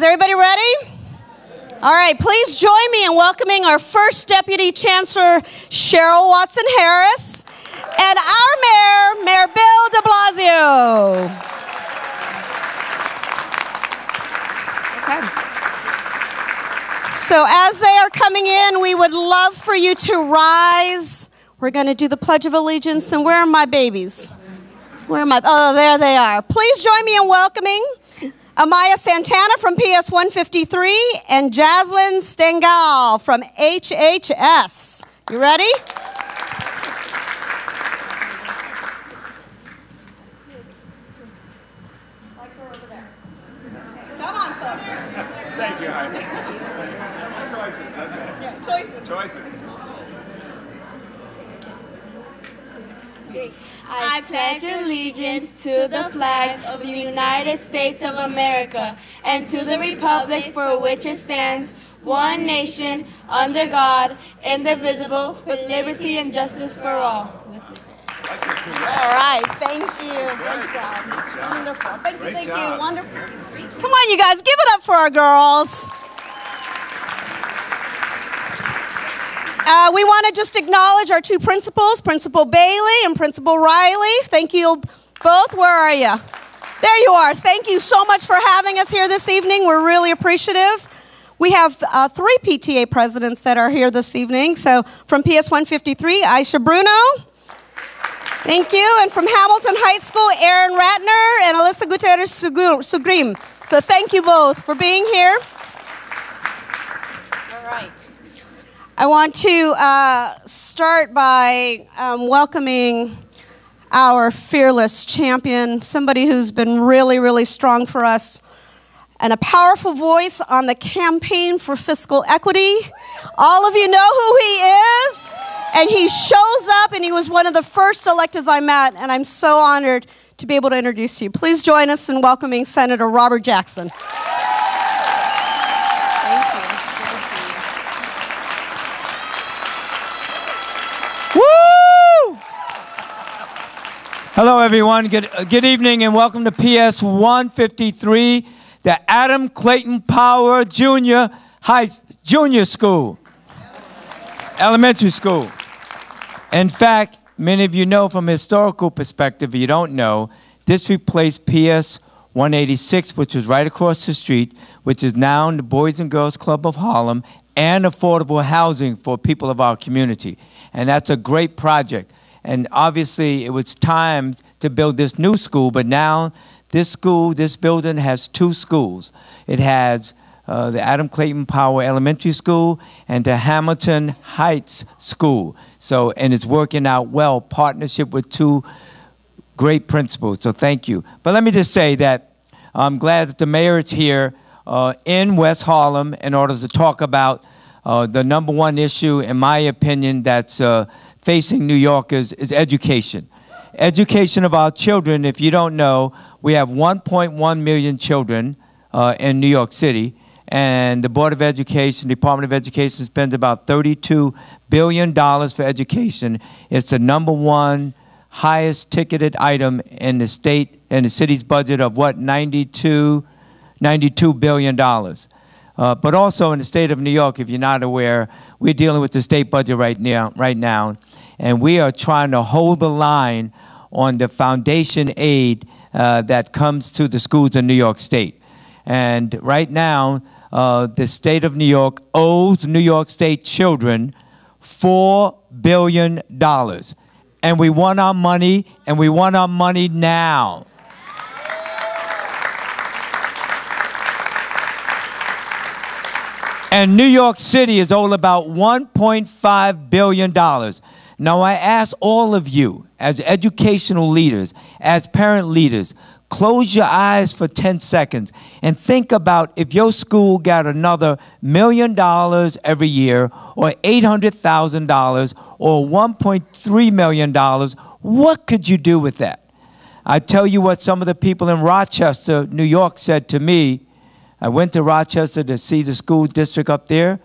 everybody ready? All right, please join me in welcoming our first Deputy Chancellor, Cheryl Watson-Harris, and our Mayor, Mayor Bill de Blasio. Okay. So as they are coming in, we would love for you to rise. We're going to do the Pledge of Allegiance. And where are my babies? Where am I? Oh, there they are. Please join me in welcoming Amaya Santana from PS 153 and Jaslyn Stengal from HHS. You ready? Lights are over there. Come on, folks. Thank you, Heidi. Choices. Yeah, choices. Choices. I pledge allegiance to the flag of the United States of America and to the republic for which it stands, one nation, under God, indivisible, with liberty and justice for all. All right, thank you. Great job. Wonderful. Thank you. Wonderful. Come on, you guys, give it up for our girls. We want to just acknowledge our two principals, Principal Bailey and Principal Riley. Thank you both. Where are you? There you are. Thank you so much for having us here this evening. We're really appreciative. We have three PTA presidents that are here this evening. So from PS 153, Aisha Bruno. Thank you. And from Hamilton High School, Aaron Ratner and Alyssa Gutierrez-Sugrim. So thank you both for being here. All right. I want to start by welcoming our fearless champion, somebody who's been really, really strong for us, and a powerful voice on the campaign for fiscal equity. All of you know who he is, and he shows up, and he was one of the first electeds I met, and I'm so honored to be able to introduce you. Please join us in welcoming Senator Robert Jackson. Woo! Hello, everyone. Good evening, and welcome to PS 153, the Adam Clayton Powell Junior School, elementary school. In fact, many of you know from a historical perspective, if you don't know, this replaced PS 186, which was right across the street, which is now the Boys and Girls Club of Harlem, and affordable housing for people of our community. And that's a great project. And obviously, it was time to build this new school, but now this building has two schools. It has the Adam Clayton Powell Elementary School and the Hamilton Heights School. So, and it's working out well, partnership with two great principals, so thank you. But let me just say that I'm glad that the mayor is here in West Harlem in order to talk about the #1 issue, in my opinion, that's facing New Yorkers is education. Education of our children. If you don't know, we have 1.1 million children in New York City, and the Board of Education, Department of Education, spends about $32 billion for education. It's the #1 highest ticketed item in the state and the city's budget of what, $92 billion. But also in the state of New York, if you're not aware, we're dealing with the state budget right now, and we are trying to hold the line on the foundation aid that comes to the schools in New York State. And right now, the state of New York owes New York State children $4 billion. And we want our money, and we want our money now. And New York City is all about $1.5 billion. Now, I ask all of you, as educational leaders, as parent leaders, close your eyes for 10 seconds and think about if your school got another $1 million every year, or $800,000, or $1.3 million, what could you do with that? I tell you what some of the people in Rochester, New York, said to me. I went to Rochester to see the school district up there.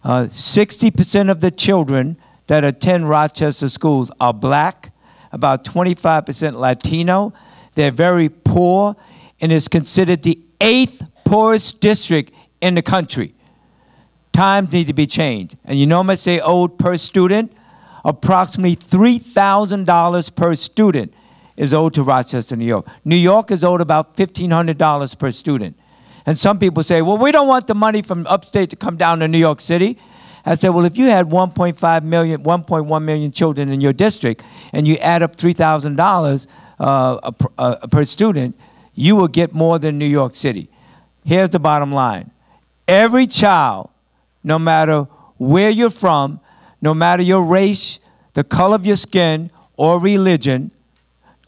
60% of the children that attend Rochester schools are black, about 25% Latino. They're very poor, and it's considered the 8th poorest district in the country. Times need to be changed. And you know how much they owed per student? Approximately $3,000 per student is owed to Rochester, New York. New York is owed about $1,500 per student. And some people say, well, we don't want the money from upstate to come down to New York City. I said, well, if you had 1.5 million, 1.1 million children in your district, and you add up $3,000 per student, you will get more than New York City. Here's the bottom line. Every child, no matter where you're from, no matter your race, the color of your skin, or religion,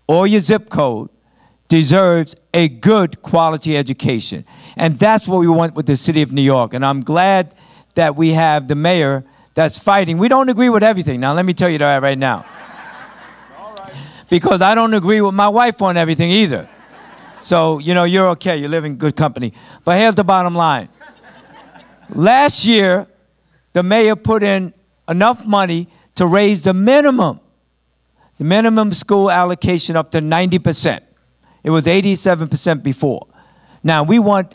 or your zip code, deserves a good quality education. And that's what we want with the city of New York. And I'm glad that we have the mayor that's fighting. We don't agree with everything. Now, let me tell you that right now. Because I don't agree with my wife on everything either. So, you know, you're okay. You live in good company. But here's the bottom line. Last year, the mayor put in enough money to raise the minimum school allocation up to 90%. It was 87% before. Now, we want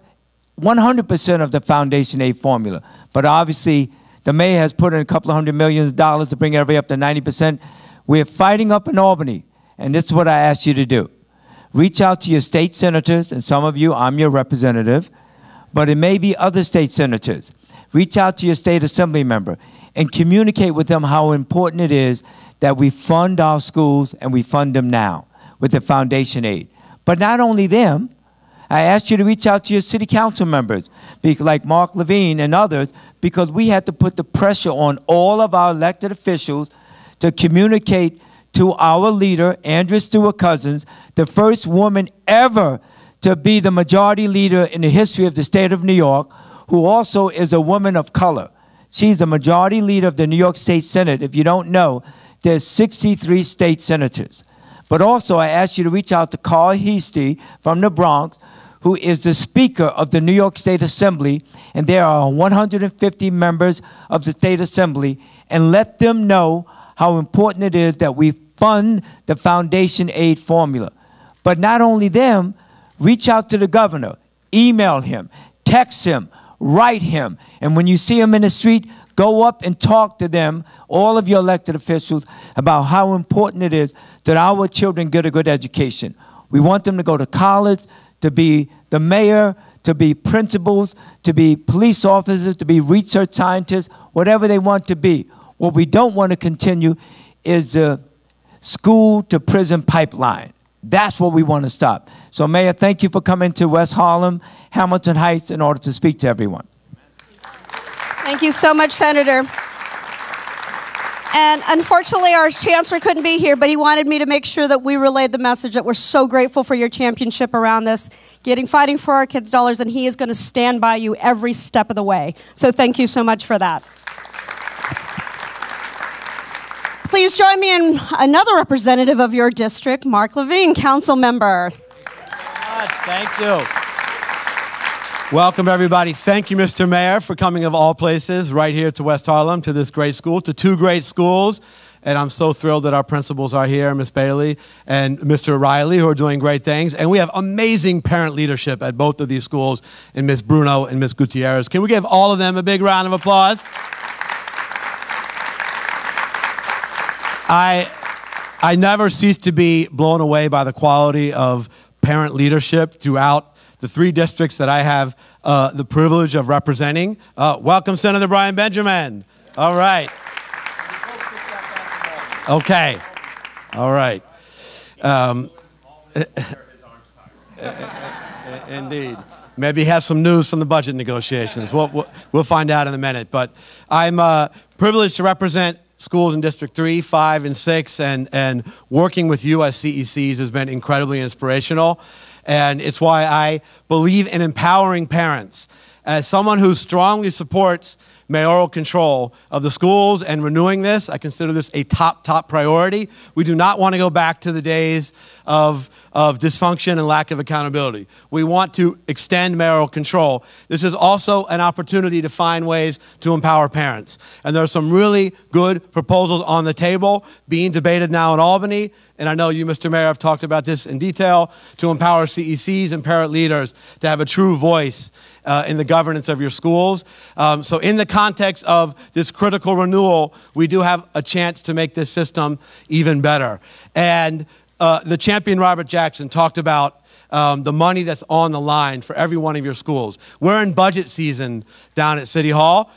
100% of the foundation aid formula. But obviously, the mayor has put in a couple of $100 million to bring everybody up to 90%. We're fighting up in Albany, and this is what I ask you to do. Reach out to your state senators, and some of you, I'm your representative, but it may be other state senators. Reach out to your state assembly member and communicate with them how important it is that we fund our schools, and we fund them now with the foundation aid. But not only them, I asked you to reach out to your city council members, like Mark Levine and others, because we had to put the pressure on all of our elected officials to communicate to our leader, Andrea Stewart-Cousins, the first woman ever to be the majority leader in the history of the state of New York, who also is a woman of color. She's the majority leader of the New York State Senate. If you don't know, there's 63 state senators. But also, I asked you to reach out to Carl Heastie from the Bronx, who is the Speaker of the New York State Assembly, and there are 150 members of the State Assembly, and let them know how important it is that we fund the foundation aid formula. But not only them, reach out to the governor, email him, text him, write him, and when you see him in the street, go up and talk to them, all of your elected officials, about how important it is that our children get a good education. We want them to go to college, to be the mayor, to be principals, to be police officers, to be research scientists, whatever they want to be. What we don't want to continue is the school to prison pipeline. That's what we want to stop. So, Mayor, thank you for coming to West Harlem, Hamilton Heights, in order to speak to everyone. Thank you so much, Senator. And unfortunately, our chancellor couldn't be here, but he wanted me to make sure that we relayed the message that we're so grateful for your championship around this, fighting for our kids' dollars, and he is going to stand by you every step of the way. So thank you so much for that. Please join me in another representative of your district, Mark Levine, council member. Thank you. Welcome, everybody. Thank you, Mr. Mayor, for coming of all places right here to West Harlem, to this great school, to two great schools. And I'm so thrilled that our principals are here, Ms. Bailey and Mr. Riley, who are doing great things. And we have amazing parent leadership at both of these schools, and Ms. Bruno and Ms. Gutierrez. Can we give all of them a big round of applause? I never cease to be blown away by the quality of parent leadership throughout the three districts that I have the privilege of representing. Welcome, Senator Brian Benjamin. All right. Okay. All right. Indeed. Maybe have some news from the budget negotiations. We'll find out in a minute. But I'm privileged to represent schools in District 3, 5, and 6, and working with you as CECs has been incredibly inspirational. And it's why I believe in empowering parents. As someone who strongly supports mayoral control of the schools and renewing this. I consider this a top priority. We do not want to go back to the days of dysfunction and lack of accountability. We want to extend mayoral control. This is also an opportunity to find ways to empower parents. And there are some really good proposals on the table being debated now in Albany. And I know you, Mr. Mayor, have talked about this in detail, to empower CECs and parent leaders to have a true voice in the governance of your schools. So in the context of this critical renewal, we do have a chance to make this system even better. And the champion Robert Jackson talked about the money that's on the line for every one of your schools. We're in budget season down at City Hall.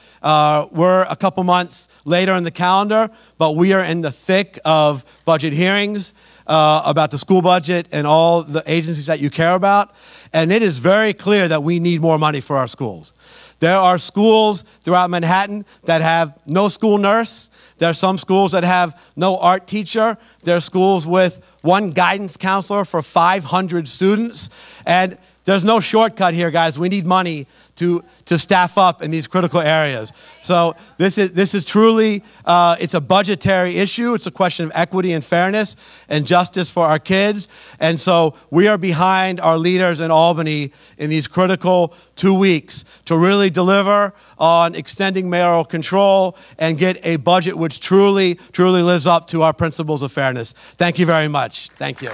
We're a couple months later in the calendar, but we are in the thick of budget hearings about the school budget and all the agencies that you care about. And it is very clear that we need more money for our schools. There are schools throughout Manhattan that have no school nurse. There are some schools that have no art teacher. There are schools with one guidance counselor for 500 students. And there's no shortcut here, guys. We need money to staff up in these critical areas. So this is truly, it's a budgetary issue. It's a question of equity and fairness and justice for our kids. And so we are behind our leaders in Albany in these critical 2 weeks to really deliver on extending mayoral control and get a budget which truly lives up to our principles of fairness. Thank you very much. Thank you.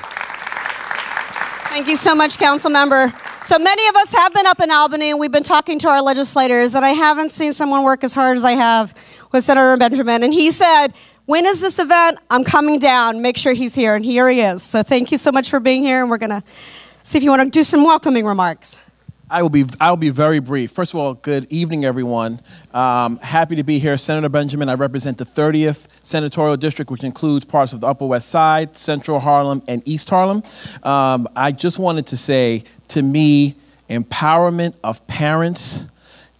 Thank you so much, Council Member. So many of us have been up in Albany, and we've been talking to our legislators, and I haven't seen someone work as hard as I have with Senator Benjamin. And he said, when is this event? I'm coming down. Make sure he's here. And here he is. So thank you so much for being here, and we're going to see if you want to do some welcoming remarks. I will be very brief. First of all, good evening, everyone. Happy to be here. Senator Benjamin, I represent the 30th Senatorial District, which includes parts of the Upper West Side, Central Harlem, and East Harlem. I just wanted to say, to me, empowerment of parents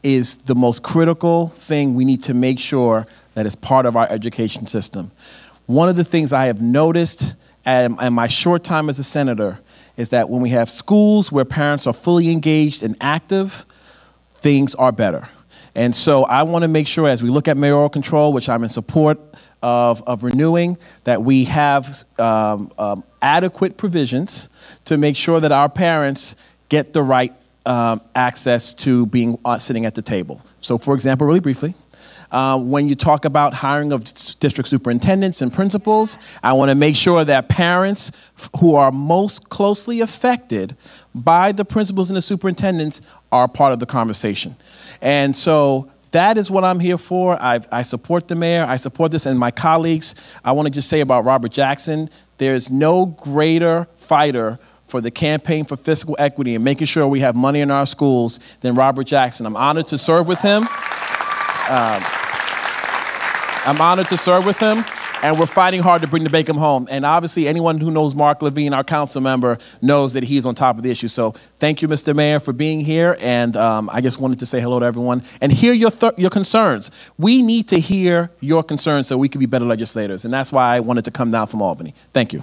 is the most critical thing we need to make sure that is part of our education system. One of the things I have noticed in my short time as a senator is that when we have schools where parents are fully engaged and active, things are better. And so I want to make sure as we look at mayoral control, which I'm in support of renewing, that we have adequate provisions to make sure that our parents get the right access to being sitting at the table. So for example, really briefly, when you talk about hiring of district superintendents and principals, I want to make sure that parents who are most closely affected by the principals and the superintendents are part of the conversation. And so that is what I'm here for. I support the mayor. I support this and my colleagues. I want to just say about Robert Jackson, there's no greater fighter for the campaign for fiscal equity and making sure we have money in our schools than Robert Jackson. I'm honored to serve with him. And we're fighting hard to bring the Bacon home. And obviously, anyone who knows Mark Levine, our council member, knows that he's on top of the issue. So thank you, Mr. Mayor, for being here. And I just wanted to say hello to everyone and hear your concerns. We need to hear your concerns so we can be better legislators. And that's why I wanted to come down from Albany. Thank you.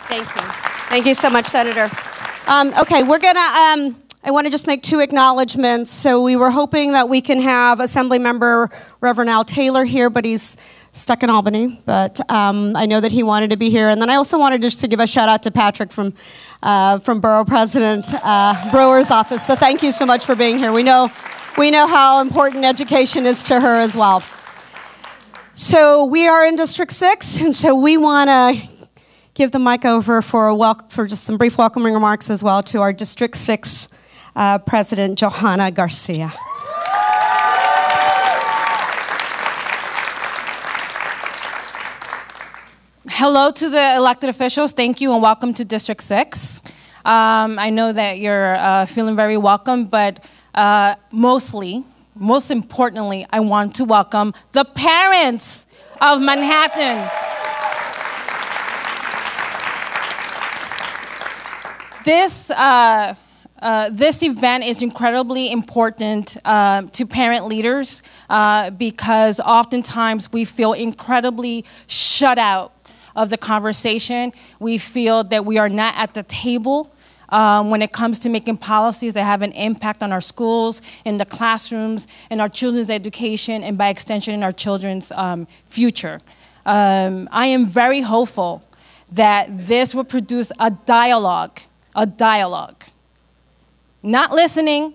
Thank you. Thank you so much, Senator. Okay, we're going to... I want to just make two acknowledgments. So we were hoping that we can have Assemblymember Reverend Al Taylor here, but he's stuck in Albany. But I know that he wanted to be here. And then I also wanted just to give a shout out to Patrick from Borough President Brewer's office. So thank you so much for being here. We know how important education is to her as well. So we are in District 6, and so we want to give the mic over for just some brief welcoming remarks as well to our District 6 President Johanna Garcia. Hello to the elected officials. Thank you and welcome to District 6. I know that you're feeling very welcome, but most importantly, I want to welcome the parents of Manhattan. This event is incredibly important to parent leaders because oftentimes we feel incredibly shut out of the conversation. We feel that we are not at the table when it comes to making policies that have an impact on our schools, in the classrooms, in our children's education, and by extension in our children's future. I am very hopeful that this will produce a dialogue. Not listening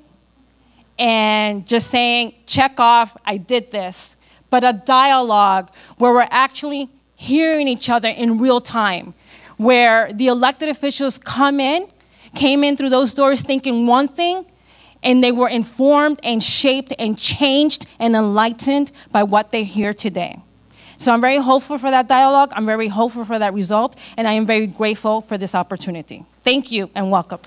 and just saying, check off, I did this, but a dialogue where we're actually hearing each other in real time, where the elected officials came in through those doors thinking one thing, and they were informed and shaped and changed and enlightened by what they hear today. So I'm very hopeful for that dialogue. I'm very hopeful for that result, and I am very grateful for this opportunity. Thank you and welcome.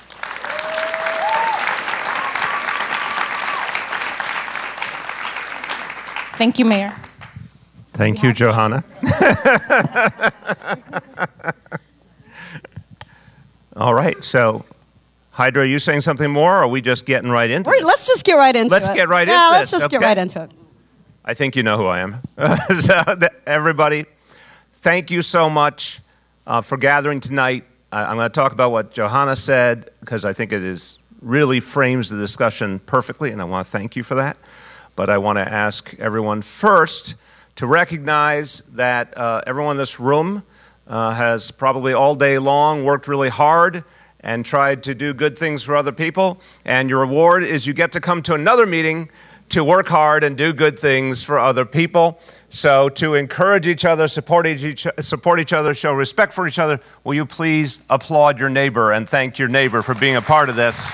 Thank you, Mayor. Thank you, Johanna. All right, so Hydra, are you saying something more, or are we just getting right into it? Let's just get right into it. Let's get right into Yeah, this. let's just get right into it. I think you know who I am. So, everybody, thank you so much for gathering tonight. I'm going to talk about what Johanna said, because I think it really frames the discussion perfectly, and I want to thank you for that. But I want to ask everyone first to recognize that everyone in this room has probably all day long worked really hard and tried to do good things for other people. And your reward is you get to come to another meeting to work hard and do good things for other people. So to encourage each other, support each other, show respect for each other, will you please applaud your neighbor and thank your neighbor for being a part of this?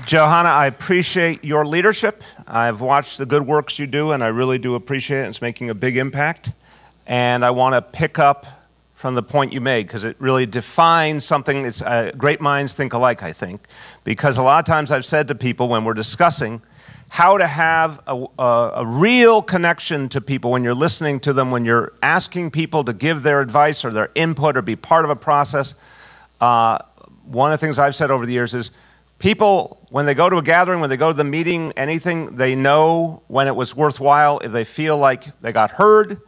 Johanna, I appreciate your leadership. I've watched the good works you do, and I really do appreciate it. It's making a big impact. And I want to pick up from the point you made, because it really defines something. It's great minds think alike, I think. Because a lot of times I've said to people when we're discussing how to have a real connection to people when you're listening to them, when you're asking people to give their advice or their input or be part of a process, one of the things I've said over the years is, people, when they go to a gathering, when they go to the meeting, anything, they know when it was worthwhile, if they feel like they got heard,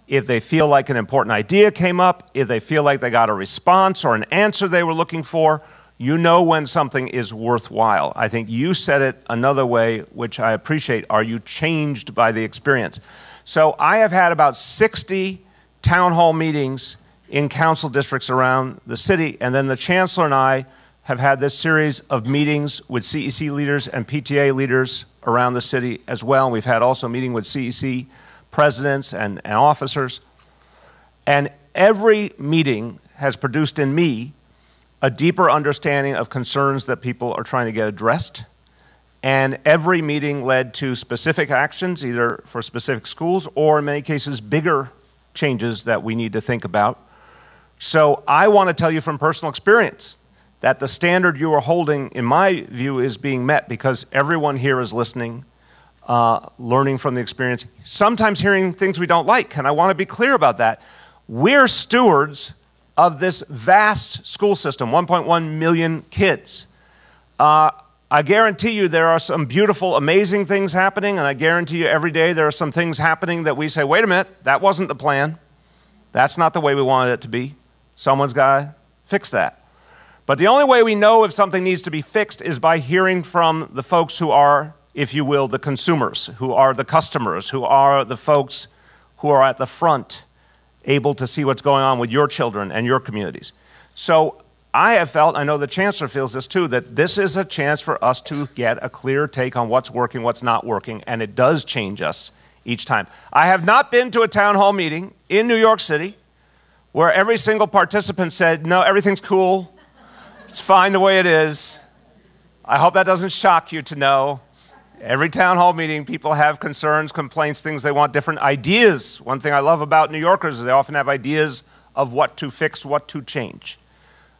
if they feel like an important idea came up, if they feel like they got a response or an answer they were looking for, you know when something is worthwhile. I think you said it another way, which I appreciate. Are you changed by the experience? So I have had about 60 town hall meetings in council districts around the city, and then the chancellor and I have had this series of meetings with CEC leaders and PTA leaders around the city as well. We've had also a meeting with CEC presidents and officers. And every meeting has produced in me a deeper understanding of concerns that people are trying to get addressed. And every meeting led to specific actions, either for specific schools or in many cases bigger changes that we need to think about. So I want to tell you from personal experience that the standard you are holding, in my view, is being met, because everyone here is listening, learning from the experience, sometimes hearing things we don't like, and I want to be clear about that. We're stewards of this vast school system, 1.1 million kids. I guarantee you there are some beautiful, amazing things happening, and I guarantee you every day there are some things happening that we say, wait a minute, that wasn't the plan. That's not the way we wanted it to be. Someone's got to fix that. But the only way we know if something needs to be fixed is by hearing from the folks who are, if you will, the consumers, who are the customers, who are the folks who are at the front, able to see what's going on with your children and your communities. So I have felt, I know the chancellor feels this too, that this is a chance for us to get a clear take on what's working, what's not working, and it does change us each time. I have not been to a town hall meeting in New York City where every single participant said, no, everything's cool. It's fine the way it is. I hope that doesn't shock you to know. Every town hall meeting, people have concerns, complaints, things they want, different ideas. One thing I love about New Yorkers is they often have ideas of what to fix, what to change.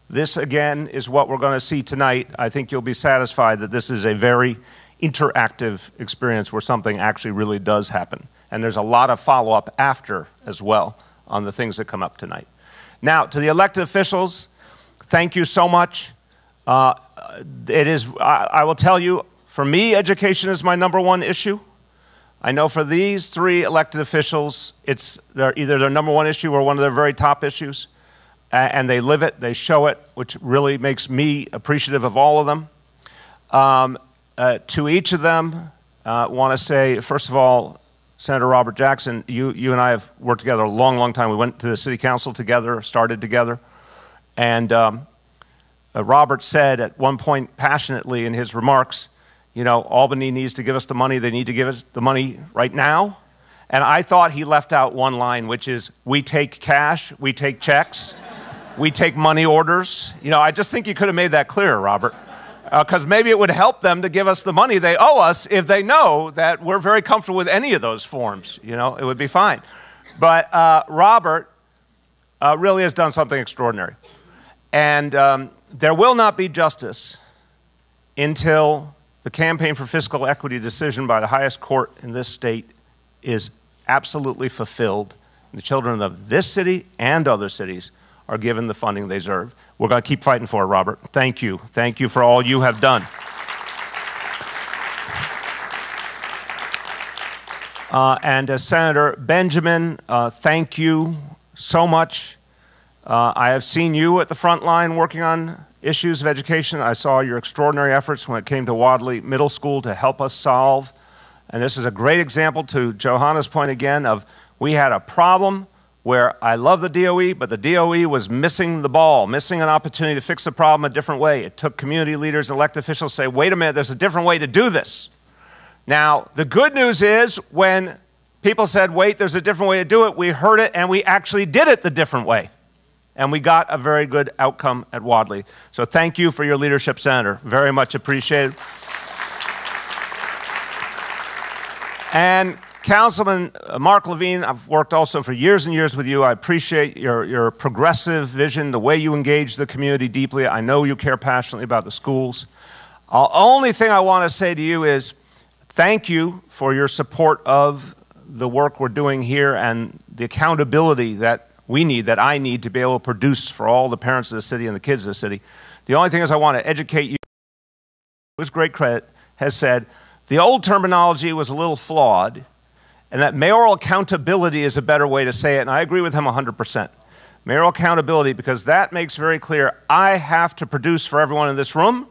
This, again, is what we're going to see tonight. I think you'll be satisfied that this is a very interactive experience where something actually really does happen. And there's a lot of follow-up after as well on the things that come up tonight. Now, to the elected officials, thank you so much. I will tell you, for me, education is my #1 issue. I know for these three elected officials, it's either their number one issue or one of their very top issues. And they live it, they show it, which really makes me appreciative of all of them. To each of them, I want to say, first of all, Senator Robert Jackson, you and I have worked together a long, long time. We went to the city council together, started together. And Robert said at one point passionately in his remarks, you know, Albany needs to give us the money. They need to give us the money right now. And I thought he left out one line, which is, we take cash, we take checks, we take money orders. You know, I just think you could have made that clearer, Robert. Because maybe it would help them to give us the money they owe us if they know that we're very comfortable with any of those forms. You know, it would be fine. But Robert really has done something extraordinary. And there will not be justice until the Campaign for Fiscal Equity decision by the highest court in this state is absolutely fulfilled. The children of this city and other cities are given the funding they deserve. We're going to keep fighting for it, Robert. Thank you. Thank you for all you have done. And as Senator Benjamin, thank you so much. I have seen you at the front line working on issues of education. I saw your extraordinary efforts when it came to Wadley Middle School to help us solve. And this is a great example, to Johanna's point again, of we had a problem where I love the DOE, but the DOE was missing the ball, missing an opportunity to fix the problem a different way. It took community leaders and elected officials to say, wait a minute, there's a different way to do this. Now, the good news is when people said, wait, there's a different way to do it, we heard it and we actually did it the different way. And we got a very good outcome at Wadley. So thank you for your leadership, Senator. Very much appreciated. And Councilman Mark Levine, I've worked also for years and years with you. I appreciate your progressive vision, the way you engage the community deeply. I know you care passionately about the schools. The only thing I want to say to you is thank you for your support of the work we're doing here and the accountability that we need, that I need to be able to produce for all the parents of the city and the kids of the city. The only thing is I want to educate you, with great credit, has said the old terminology was a little flawed, and that mayoral accountability is a better way to say it, and I agree with him 100%. Mayoral accountability, because that makes very clear, I have to produce for everyone in this room.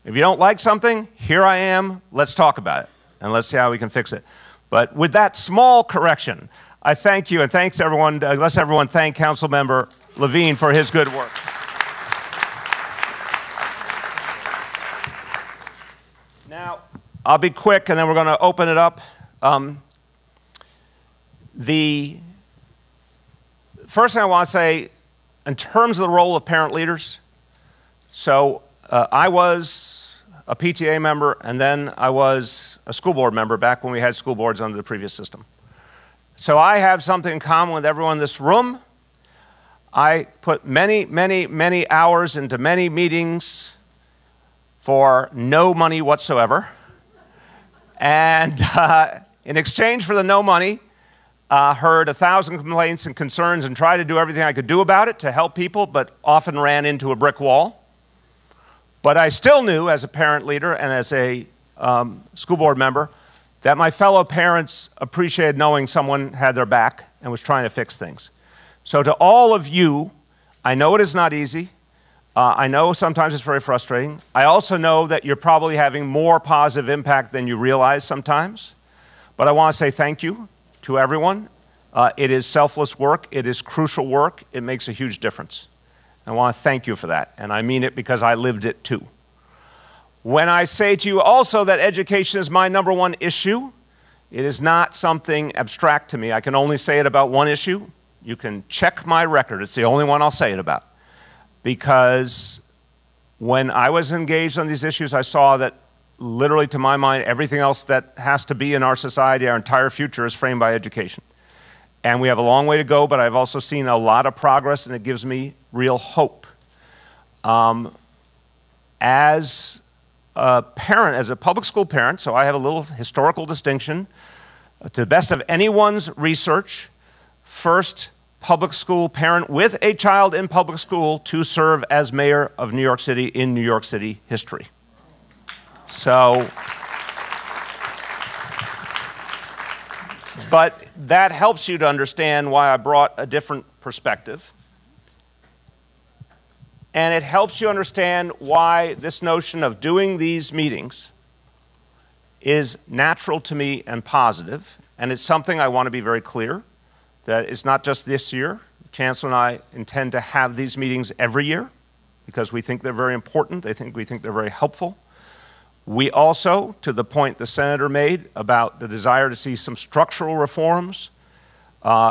If you don't like something, here I am, let's talk about it, and let's see how we can fix it. But with that small correction, I thank you, and thanks everyone. Let's everyone thank Councilmember Levine for his good work. Now, I'll be quick, and then we're going to open it up. The first thing I want to say, in terms of the role of parent leaders, so I was a PTA member, and then I was a school board member back when we had school boards under the previous system. So I have something in common with everyone in this room. I put many, many, many hours into many meetings for no money whatsoever. And in exchange for the no money, heard 1,000 complaints and concerns and tried to do everything I could do about it to help people, but often ran into a brick wall. But I still knew as a parent leader and as a school board member that my fellow parents appreciated knowing someone had their back and was trying to fix things. So to all of you, I know it is not easy. I know sometimes it's very frustrating. I also know that you're probably having more positive impact than you realize sometimes. But I want to say thank you to everyone. It is selfless work. It is crucial work. It makes a huge difference. I want to thank you for that. And I mean it because I lived it too. When I say to you also that education is my number one issue, it is not something abstract to me. I can only say it about one issue. You can check my record. It's the only one I'll say it about. Because when I was engaged on these issues, I saw that literally, to my mind, everything else that has to be in our society, our entire future, is framed by education. And we have a long way to go, but I've also seen a lot of progress, and it gives me real hope. As a parent, as a public school parent, so I have a little historical distinction. To the best of anyone's research, first public school parent with a child in public school to serve as mayor of New York City in New York City history. So But that helps you to understand why I brought a different perspective. And it helps you understand why this notion of doing these meetings is natural to me and positive. And it's something I want to be very clear that it's not just this year. The Chancellor and I intend to have these meetings every year because we think they're very important. We think they're very helpful. We also, to the point the Senator made about the desire to see some structural reforms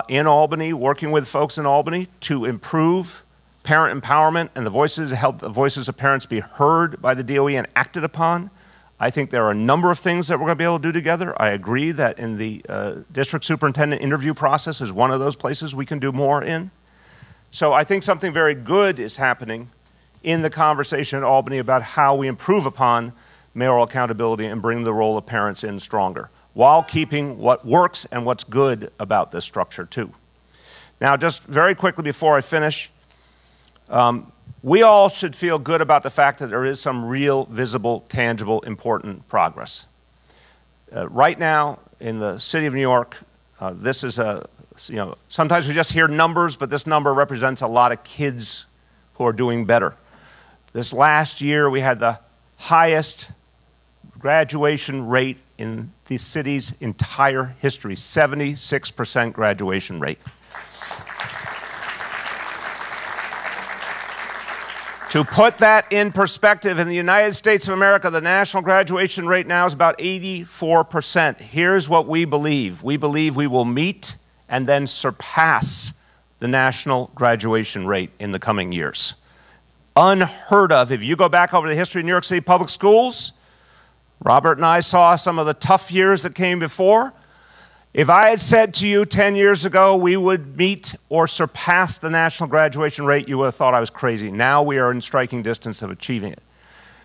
in Albany, working with folks in Albany to improve parent empowerment and the voices, to help the voices of parents be heard by the DOE and acted upon. I think there are a number of things that we're going to be able to do together. I agree that in the district superintendent interview process is one of those places we can do more in. So I think something very good is happening in the conversation at Albany about how we improve upon mayoral accountability and bring the role of parents in stronger, while keeping what works and what's good about this structure too. Now, just very quickly before I finish, we all should feel good about the fact that there is some real, visible, tangible, important progress. Right now, in the city of New York, this is sometimes we just hear numbers, but this number represents a lot of kids who are doing better. This last year, we had the highest graduation rate in the city's entire history, 76% graduation rate. To put that in perspective, in the United States of America, the national graduation rate now is about 84%. Here's what we believe. We believe we will meet and then surpass the national graduation rate in the coming years. Unheard of. If you go back over the history of New York City public schools, Robert and I saw some of the tough years that came before. If I had said to you 10 years ago we would meet or surpass the national graduation rate, you would have thought I was crazy. Now we are in striking distance of achieving it.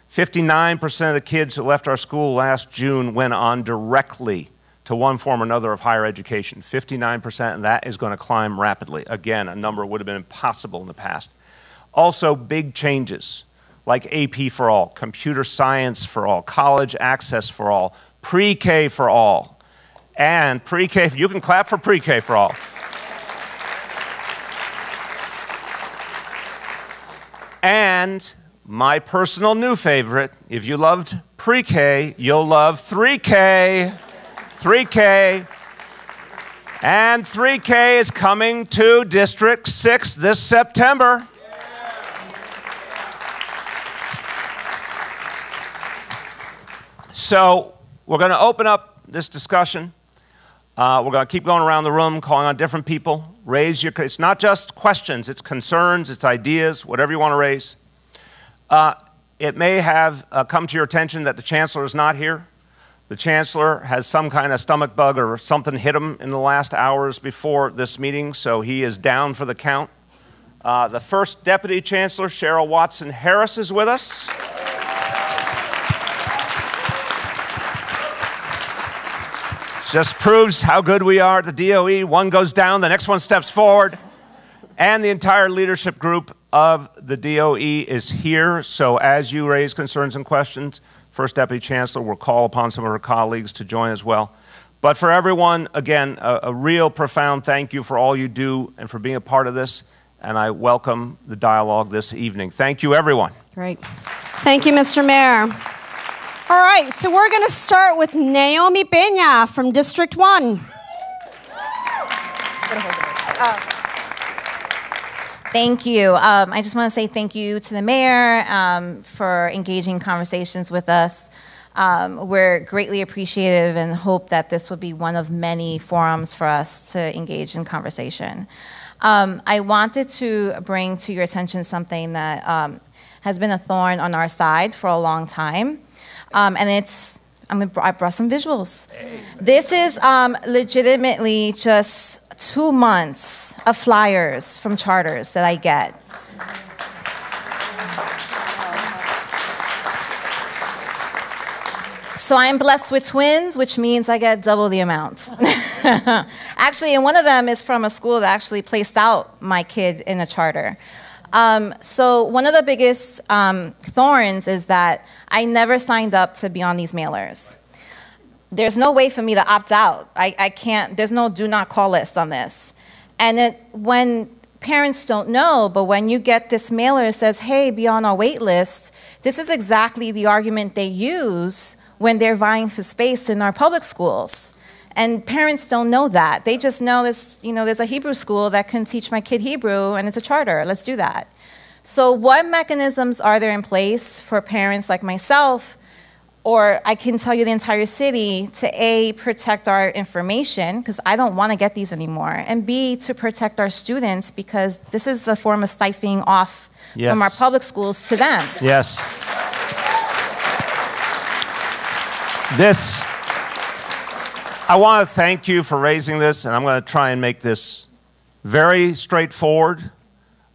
59% of the kids who left our school last June went on directly to one form or another of higher education. 59%, and that is going to climb rapidly. Again, a number would have been impossible in the past. Also, big changes like AP for all, computer science for all, college access for all, pre-K for all. And pre-K, you can clap for pre-K for all. And my personal new favorite, if you loved pre-K, you'll love 3K. 3K. And 3K is coming to District 6 this September. So we're going to open up this discussion. We're going to keep going around the room, calling on different people. It's not just questions, it's concerns, it's ideas, whatever you want to raise. It may have come to your attention that the Chancellor is not here. The Chancellor has some kind of stomach bug or something hit him in the last hours before this meeting, so he is down for the count. The First Deputy Chancellor, Cheryl Watson Harris, is with us. Just proves how good we are at the DOE. One goes down, the next one steps forward. And the entire leadership group of the DOE is here. So as you raise concerns and questions, First Deputy Chancellor will call upon some of her colleagues to join as well. But for everyone, again, a real profound thank you for all you do and for being a part of this. And I welcome the dialogue this evening. Thank you, everyone. Great. Thank you, Mr. Mayor. All right, so we're going to start with Naomi Peña from District 1. Thank you. I just want to say thank you to the mayor for engaging conversations with us. We're greatly appreciative and hope that this will be one of many forums for us to engage in conversation. I wanted to bring to your attention something that has been a thorn on our side for a long time. And I brought some visuals. This is legitimately just 2 months of flyers from charters that I get. So I'm blessed with twins, which means I get double the amount. Actually, and one of them is from a school that actually placed out my kid in a charter. So one of the biggest thorns is that I never signed up to be on these mailers. there's no way for me to opt out. I can't, there's no do not call list on this. And when parents don't know, but when you get this mailer that says, hey, be on our wait list, this is exactly the argument they use when they're vying for space in our public schools. And parents don't know that. They just know this, you know, there's a Hebrew school that can teach my kid Hebrew and it's a charter, let's do that. So what mechanisms are there in place for parents like myself, or I can tell you the entire city, to A, protect our information, because I don't want to get these anymore, and B, to protect our students, because this is a form of siphoning off from our public schools to them. Yes. This, I want to thank you for raising this, and I'm going to try and make this very straightforward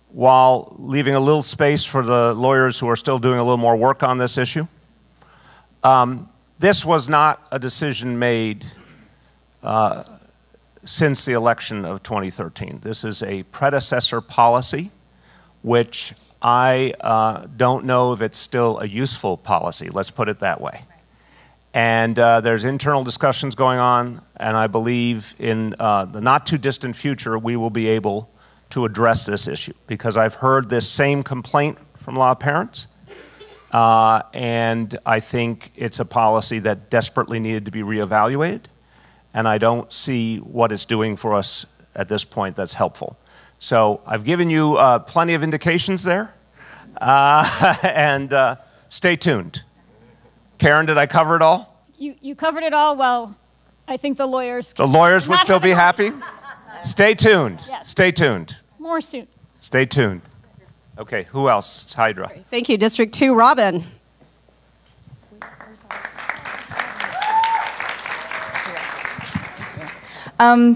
while leaving a little space for the lawyers who are still doing a little more work on this issue. This was not a decision made since the election of 2013. This is a predecessor policy, which I don't know if it's still a useful policy. Let's put it that way. And there's internal discussions going on, and I believe in the not too distant future we will be able to address this issue, because I've heard this same complaint from a lot of parents. And I think it's a policy that desperately needed to be reevaluated, and I don't see what it's doing for us at this point that's helpful. So I've given you plenty of indications there, and stay tuned. Karen, did I cover it all? You covered it all. Well, I think the lawyers... The lawyers would still be happy? Stay tuned. Yes. Stay tuned. More soon. Stay tuned. Okay, who else? Hydra. Thank you, District 2. Robin.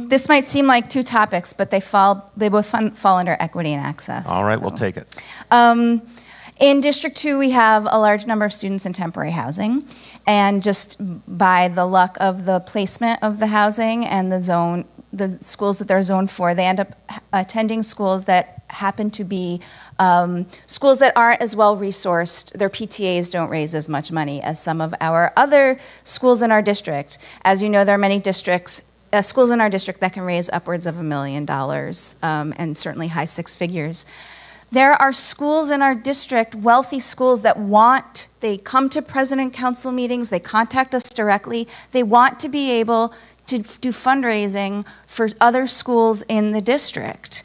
This might seem like two topics, but they both fall under equity and access. All right, we'll take it. In District 2, we have a large number of students in temporary housing, and just by the luck of the placement of the housing and the schools that they're zoned for, they end up attending schools that happen to be schools that aren't as well resourced. Their PTAs don't raise as much money as some of our other schools in our district. As you know, there are many schools in our district that can raise upwards of $1 million, and certainly high six figures. There are schools in our district, wealthy schools, that they come to president council meetings, they contact us directly, they want to be able to do fundraising for other schools in the district.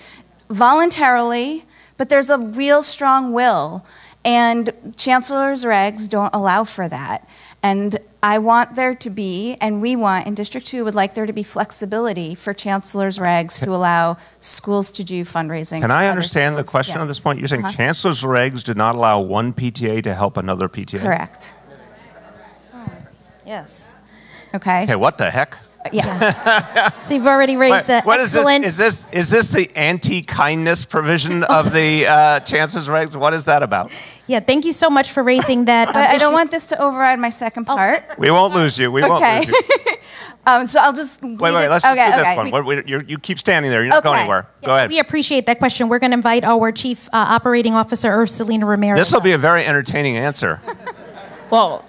Voluntarily, but there's a real strong will, and chancellor's regs don't allow for that. And I want there to be, and we want in District 2, would like there to be flexibility for chancellor's regs to allow schools to do fundraising. Can I understand the question on this point? You're saying chancellor's regs do not allow one PTA to help another PTA? Correct. Yes. Okay. Okay, what the heck? Yeah. So you've already raised that. What is this? Is this the anti-kindness provision of the chancellor's regs? What is that about? Yeah, thank you so much for raising that. But I don't want this to override my second part. We won't lose you. We won't lose you. So I'll just wait. Let's do this one. You keep standing there. You're not going anywhere. Go ahead. We appreciate that question. We're going to invite our Chief Operating Officer, Ursulina Ramirez. This will be a very entertaining answer. Well,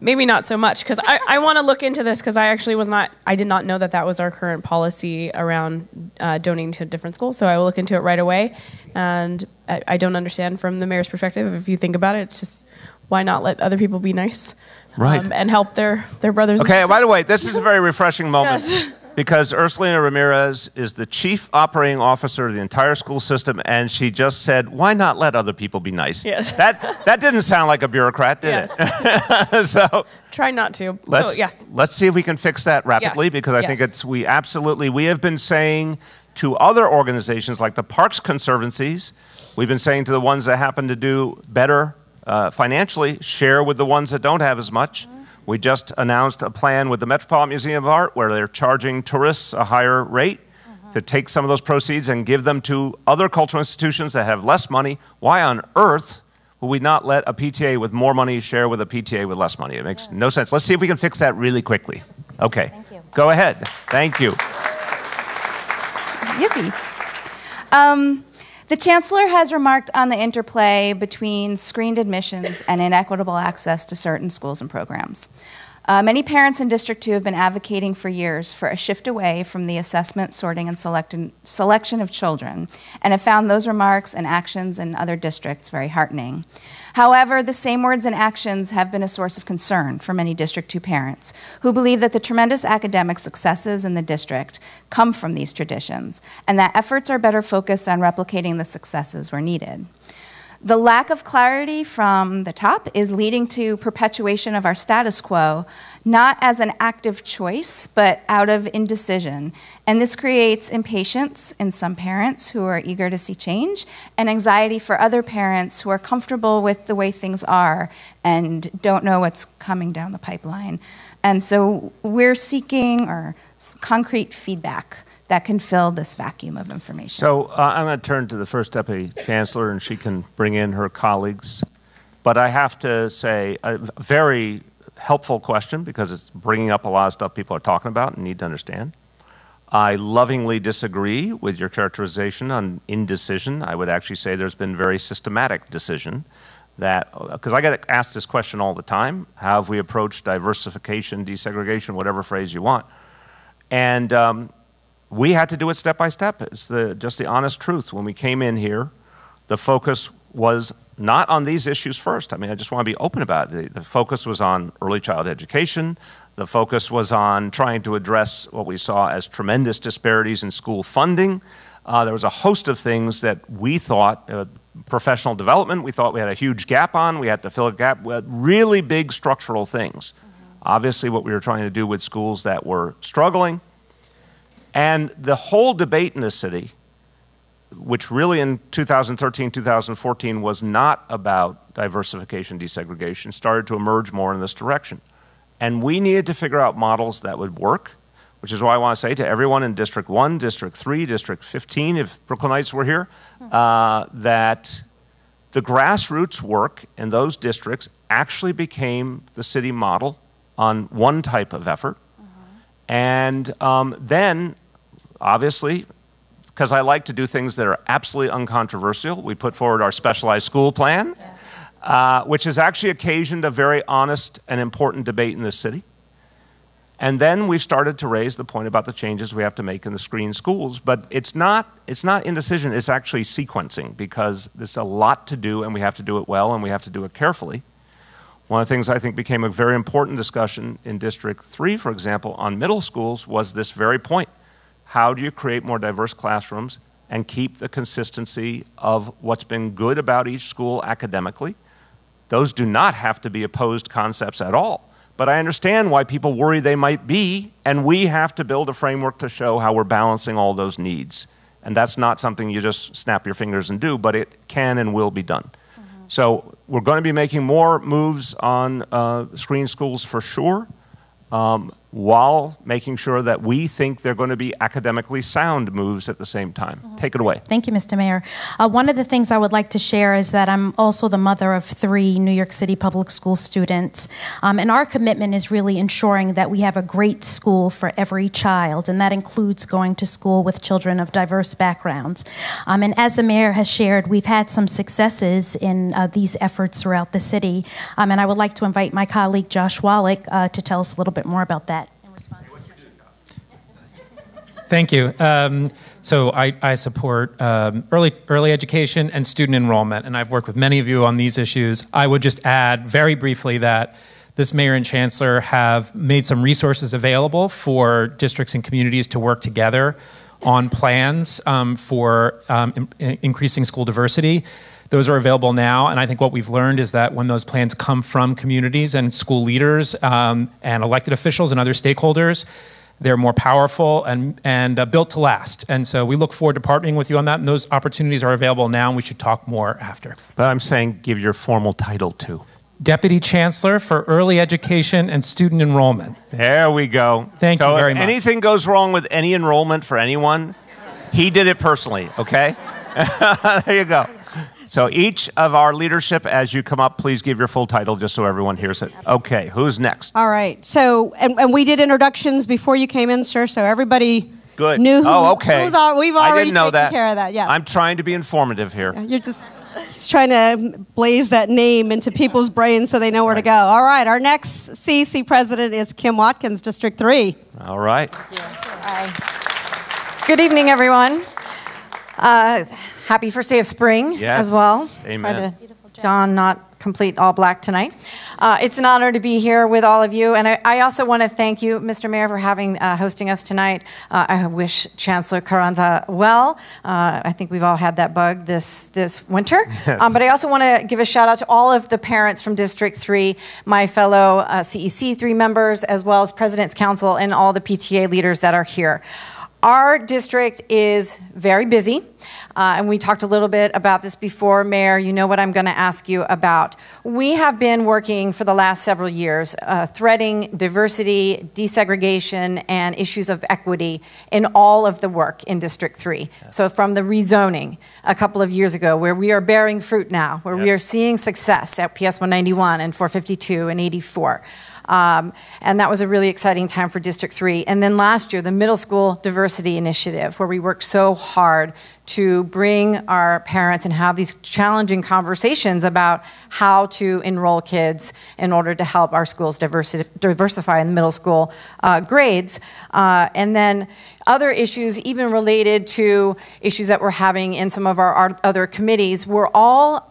maybe not so much, because I want to look into this, because I did not know that was our current policy around donating to different schools, so I will look into it right away. And I don't understand from the mayor's perspective. If you think about it, it's just, why not let other people be nice? Right. And help their brothers and Okay, sisters? by the way, this is a very refreshing moment. Yes. Because Ursulina Ramirez is the chief operating officer of the entire school system, and she just said, why not let other people be nice? Yes. That didn't sound like a bureaucrat, did it? So try not to. Let's see if we can fix that rapidly, because I think we have been saying to other organizations like the Parks Conservancies, we've been saying to the ones that happen to do better financially, share with the ones that don't have as much. We just announced a plan with the Metropolitan Museum of Art where they're charging tourists a higher rate to take some of those proceeds and give them to other cultural institutions that have less money. Why on earth would we not let a PTA with more money share with a PTA with less money? It makes no sense. Let's see if we can fix that really quickly. Okay. Thank you. Go ahead. Thank you. Yippee. The Chancellor has remarked on the interplay between screened admissions and inequitable access to certain schools and programs. Many parents in District 2 have been advocating for years for a shift away from the assessment, sorting, and selection of children, and have found those remarks and actions in other districts very heartening. However, the same words and actions have been a source of concern for many District 2 parents who believe that the tremendous academic successes in the district come from these traditions, and that efforts are better focused on replicating the successes where needed. The lack of clarity from the top is leading to perpetuation of our status quo, not as an active choice, but out of indecision. And this creates impatience in some parents who are eager to see change, and anxiety for other parents who are comfortable with the way things are and don't know what's coming down the pipeline. And so we're seeking concrete feedback that can fill this vacuum of information. So I'm going to turn to the First Deputy Chancellor, and she can bring in her colleagues. But I have to say, a very helpful question, because it's bringing up a lot of stuff people are talking about and need to understand. I lovingly disagree with your characterization on indecision. I would actually say there's been very systematic decision. Because I get asked this question all the time: how have we approached diversification, desegregation, whatever phrase you want? And we had to do it step by step. It's just the honest truth. When we came in here, the focus was not on these issues first. I mean, I just want to be open about it. The focus was on early child education. The focus was on trying to address what we saw as tremendous disparities in school funding. There was a host of things that we thought, professional development, we thought we had a huge gap on. We had to fill a gap with really big structural things. Obviously, what we were trying to do with schools that were struggling. And the whole debate in this city, which really in 2013, 2014 was not about diversification, desegregation, started to emerge more in this direction. And we needed to figure out models that would work, which is why I want to say to everyone in District 1, District 3, District 15, if Brooklynites were here, that the grassroots work in those districts actually became the city model on one type of effort. And then, obviously, because I like to do things that are absolutely uncontroversial, we put forward our specialized school plan, which has actually occasioned a very honest and important debate in this city. And then we started to raise the point about the changes we have to make in the screen schools. But it's not indecision, it's actually sequencing, because there's a lot to do, and we have to do it well, and we have to do it carefully. One of the things I think became a very important discussion in District 3, for example, on middle schools was this very point. How do you create more diverse classrooms and keep the consistency of what's been good about each school academically? Those do not have to be opposed concepts at all. But I understand why people worry they might be, and we have to build a framework to show how we're balancing all those needs. And that's not something you just snap your fingers and do, but it can and will be done. So we're going to be making more moves on screen schools for sure, while making sure that we think they're going to be academically sound moves at the same time. Take it away. Thank you, Mr. Mayor. One of the things I would like to share is that I'm also the mother of 3 New York City public school students. And our commitment is really ensuring that we have a great school for every child, and that includes going to school with children of diverse backgrounds. And as the mayor has shared, we've had some successes in these efforts throughout the city. And I would like to invite my colleague, Josh Wallach, to tell us a little bit more about that. Thank you. So I support early education and student enrollment, and I've worked with many of you on these issues. I would just add very briefly that this mayor and chancellor have made some resources available for districts and communities to work together on plans for increasing school diversity. Those are available now, and I think what we've learned is that when those plans come from communities and school leaders and elected officials and other stakeholders, they're more powerful and built to last. And so we look forward to partnering with you on that, and those opportunities are available now, and we should talk more after. But I'm saying give your formal title too. Deputy Chancellor for Early Education and Student Enrollment. There we go. Thank you very much. If anything goes wrong with any enrollment for anyone, he did it personally, okay? There you go. So each of our leadership, as you come up, please give your full title just so everyone hears it. Okay, who's next? All right. So, and we did introductions before you came in, sir, so everybody Good. knew who, okay. we've already I didn't know taken that. care of that. Yeah. I'm trying to be informative here. You're just... He's trying to blaze that name into people's brains so they know where to go. All right, our next CEC president is Kim Watkins, District 3. All right. Hi. Good evening, everyone. Happy first day of spring as well. Amen. John, not complete all black tonight. It's an honor to be here with all of you, and I also want to thank you, Mr. Mayor, for hosting us tonight. I wish Chancellor Carranza well. I think we've all had that bug this winter. Yes. But I also want to give a shout out to all of the parents from District 3, my fellow CEC 3 members, as well as President's Council and all the PTA leaders that are here. Our district is very busy, and we talked a little bit about this before. Mayor, you know what I'm going to ask you about. We have been working for the last several years, threading diversity, desegregation, and issues of equity in all of the work in District 3. Yes. So from the rezoning a couple of years ago, where we are bearing fruit now, where we are seeing success at PS 191 and 452 and 84. And that was a really exciting time for District 3. And then last year, the Middle School Diversity Initiative, where we worked so hard to bring our parents and have these challenging conversations about how to enroll kids in order to help our schools diversify in the middle school grades. And then other issues, even related to issues that we're having in some of our other committees, were all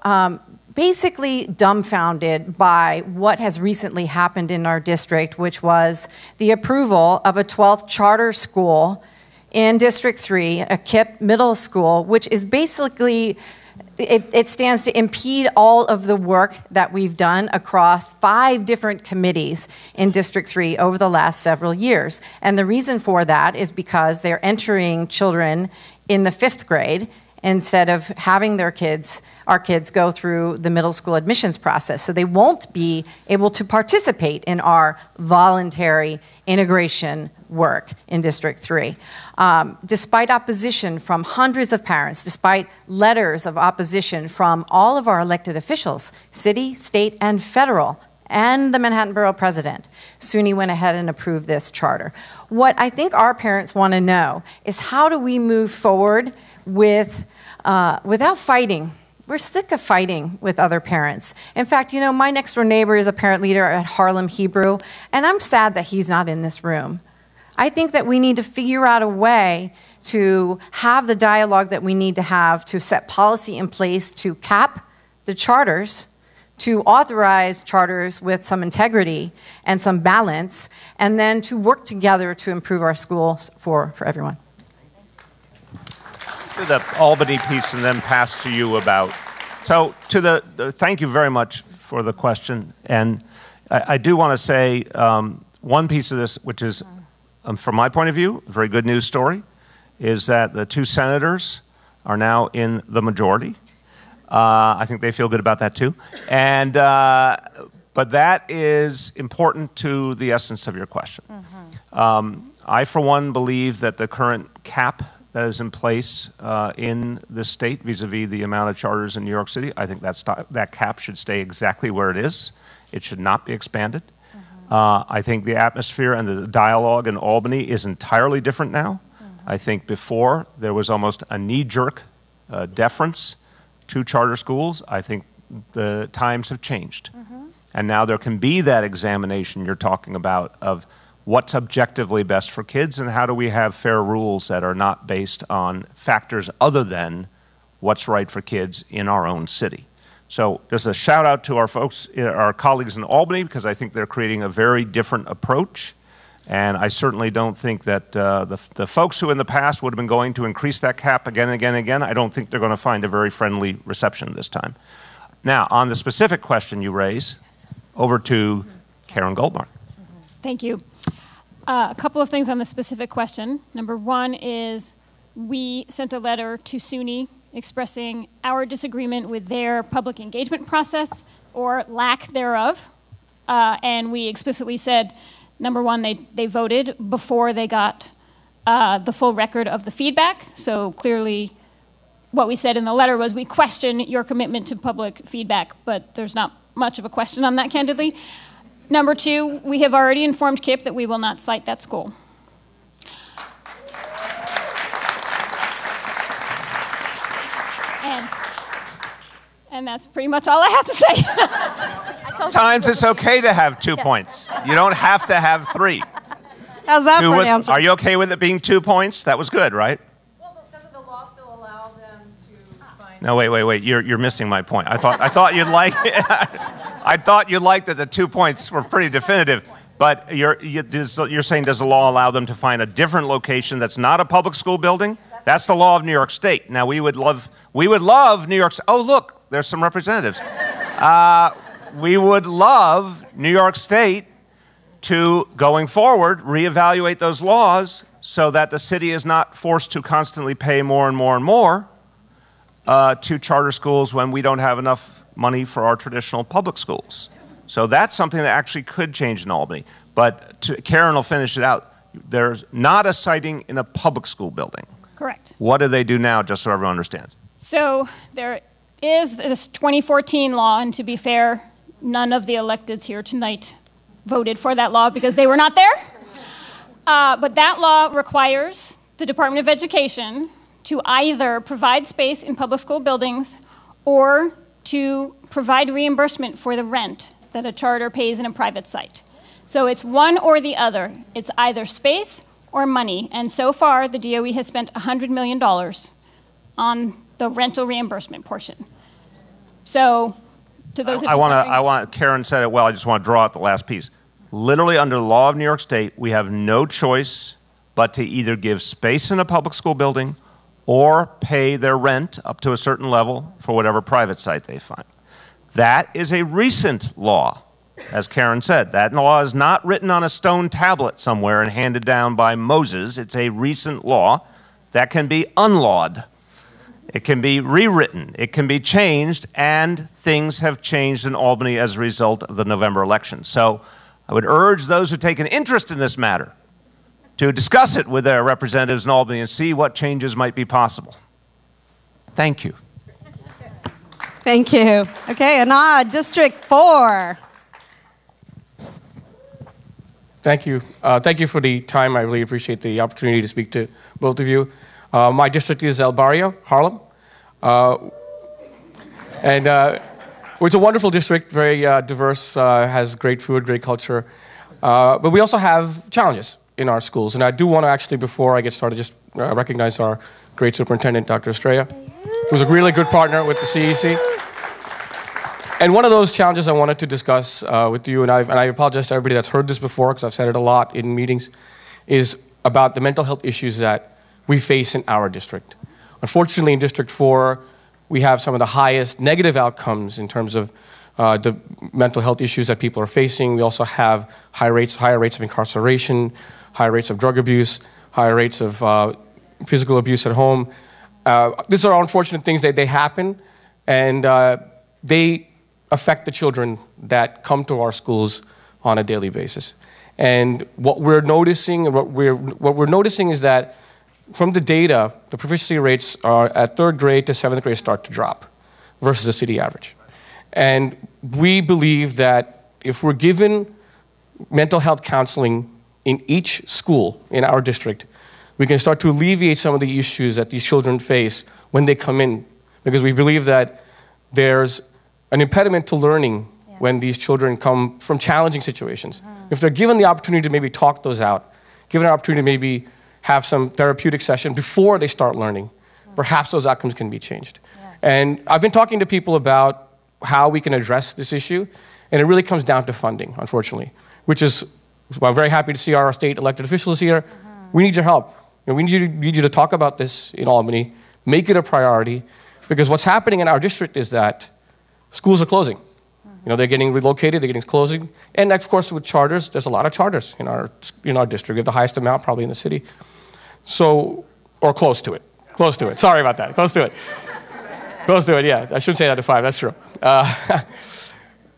basically dumbfounded by what has recently happened in our district, which was the approval of a 12th charter school in District 3, a KIPP middle school, which is basically, it stands to impede all of the work that we've done across 5 different committees in District 3 over the last several years. And the reason for that is because they're entering children in the 5th grade instead of having our kids go through the middle school admissions process. So they won't be able to participate in our voluntary integration work in District 3. Despite opposition from hundreds of parents, despite letters of opposition from all of our elected officials, city, state, and federal, and the Manhattan Borough President, SUNY went ahead and approved this charter. What I think our parents want to know is, how do we move forward without fighting? We're sick of fighting with other parents. In fact, you know, my next door neighbor is a parent leader at Harlem Hebrew, and I'm sad that he's not in this room. I think that we need to figure out a way to have the dialogue that we need to have to set policy in place to cap the charters, to authorize charters with some integrity and some balance, and then to work together to improve our schools for everyone. To the Albany piece and then pass to you about. So thank you very much for the question. And I do want to say one piece of this, which is, from my point of view, a very good news story, is that the 2 senators are now in the majority. I think they feel good about that too. And, but that is important to the essence of your question. I, for one, believe that the current cap that is in place in this state vis-a-vis the amount of charters in New York City, I think that cap should stay exactly where it is. It should not be expanded. I think the atmosphere and the dialogue in Albany is entirely different now. I think before there was almost a knee-jerk deference to charter schools. I think the times have changed. And now there can be that examination you're talking about of what's objectively best for kids and how do we have fair rules that are not based on factors other than what's right for kids in our own city. So just a shout out to our folks, our colleagues in Albany, because I think they're creating a very different approach. And I certainly don't think that the folks who in the past would have been going to increase that cap again and again and again, I don't think they're going to find a very friendly reception this time. Now, on the specific question you raise, over to Karen Goldmark. Thank you. A couple of things on the specific question. Number one is we sent a letter to SUNY expressing our disagreement with their public engagement process or lack thereof. And we explicitly said, number one, they voted before they got the full record of the feedback. So clearly what we said in the letter was we question your commitment to public feedback, but there's not much of a question on that, candidly. Number two, we have already informed KIPP that we will not cite that school. And that's pretty much all I have to say. Sometimes it's okay to have 2 points. You don't have to have 3. How's that for an answer? Are you okay with it being 2 points? That was good, right? Well, doesn't the law still allow them to find... No, wait. You're missing my point. I thought you'd like I thought you liked that the 2 points were pretty definitive. But you're saying, does the law allow them to find a different location that's not a public school building? That's the law of New York State. Now, we would love New York. Oh, look, there's some representatives. We would love New York State to, going forward, reevaluate those laws so that the city is not forced to constantly pay more and more and more to charter schools when we don't have enough money for our traditional public schools. So that's something that actually could change in Albany. But Karen will finish it out. There's not a siting in a public school building. Correct. What do they do now, just so everyone understands? So there is this 2014 law, and to be fair, none of the electeds here tonight voted for that law because they were not there. But that law requires the Department of Education to either provide space in public school buildings or to provide reimbursement for the rent that a charter pays in a private site. So it's one or the other. It's either space or money. And so far, the DOE has spent $100 million on the rental reimbursement portion. So, to those of you Karen said it well, I just want to draw out the last piece. Literally, under the law of New York State, we have no choice but to either give space in a public school building or pay their rent up to a certain level for whatever private site they find. That is a recent law, as Karen said. That law is not written on a stone tablet somewhere and handed down by Moses. It's a recent law that can be unlawed. It can be rewritten. It can be changed, and things have changed in Albany as a result of the November election. So I would urge those who take an interest in this matter to discuss it with their representatives in Albany and see what changes might be possible. Thank you. Thank you. Okay, Anad, District 4. Thank you. Thank you for the time. I really appreciate the opportunity to speak to both of you. My district is El Barrio, Harlem. It's a wonderful district, very diverse, has great food, great culture. But we also have challenges in our schools. And I do want to actually, before I get started, just recognize our great superintendent, Dr. Estrella, who's a really good partner with the CEC. And one of those challenges I wanted to discuss with you, and I apologize to everybody that's heard this before because I've said it a lot in meetings, is about the mental health issues that we face in our district. Unfortunately, in District 4, we have some of the highest negative outcomes in terms of the mental health issues that people are facing. We also have higher rates of incarceration, higher rates of drug abuse, higher rates of physical abuse at home. These are unfortunate things that they happen, and they affect the children that come to our schools on a daily basis. And what we're noticing is that from the data, the proficiency rates are at 3rd grade to 7th grade start to drop versus the city average. And we believe that if we're given mental health counseling in each school in our district, we can start to alleviate some of the issues that these children face when they come in. Because we believe that there's an impediment to learning when these children come from challenging situations. If they're given the opportunity to maybe talk those out, given an opportunity to maybe have some therapeutic session before they start learning, perhaps those outcomes can be changed. And I've been talking to people about how we can address this issue, and it really comes down to funding, unfortunately, which is why I'm very happy to see our state elected officials here. We need your help. We need you to talk about this in Albany, make it a priority, because what's happening in our district is that schools are closing. They're getting relocated, they're getting closing. And of course, with charters, there's a lot of charters in our district. We have the highest amount probably in the city. So, or close to it. Close to it. Sorry about that. Close to it. Close to it, yeah. I shouldn't say that to 5, that's true.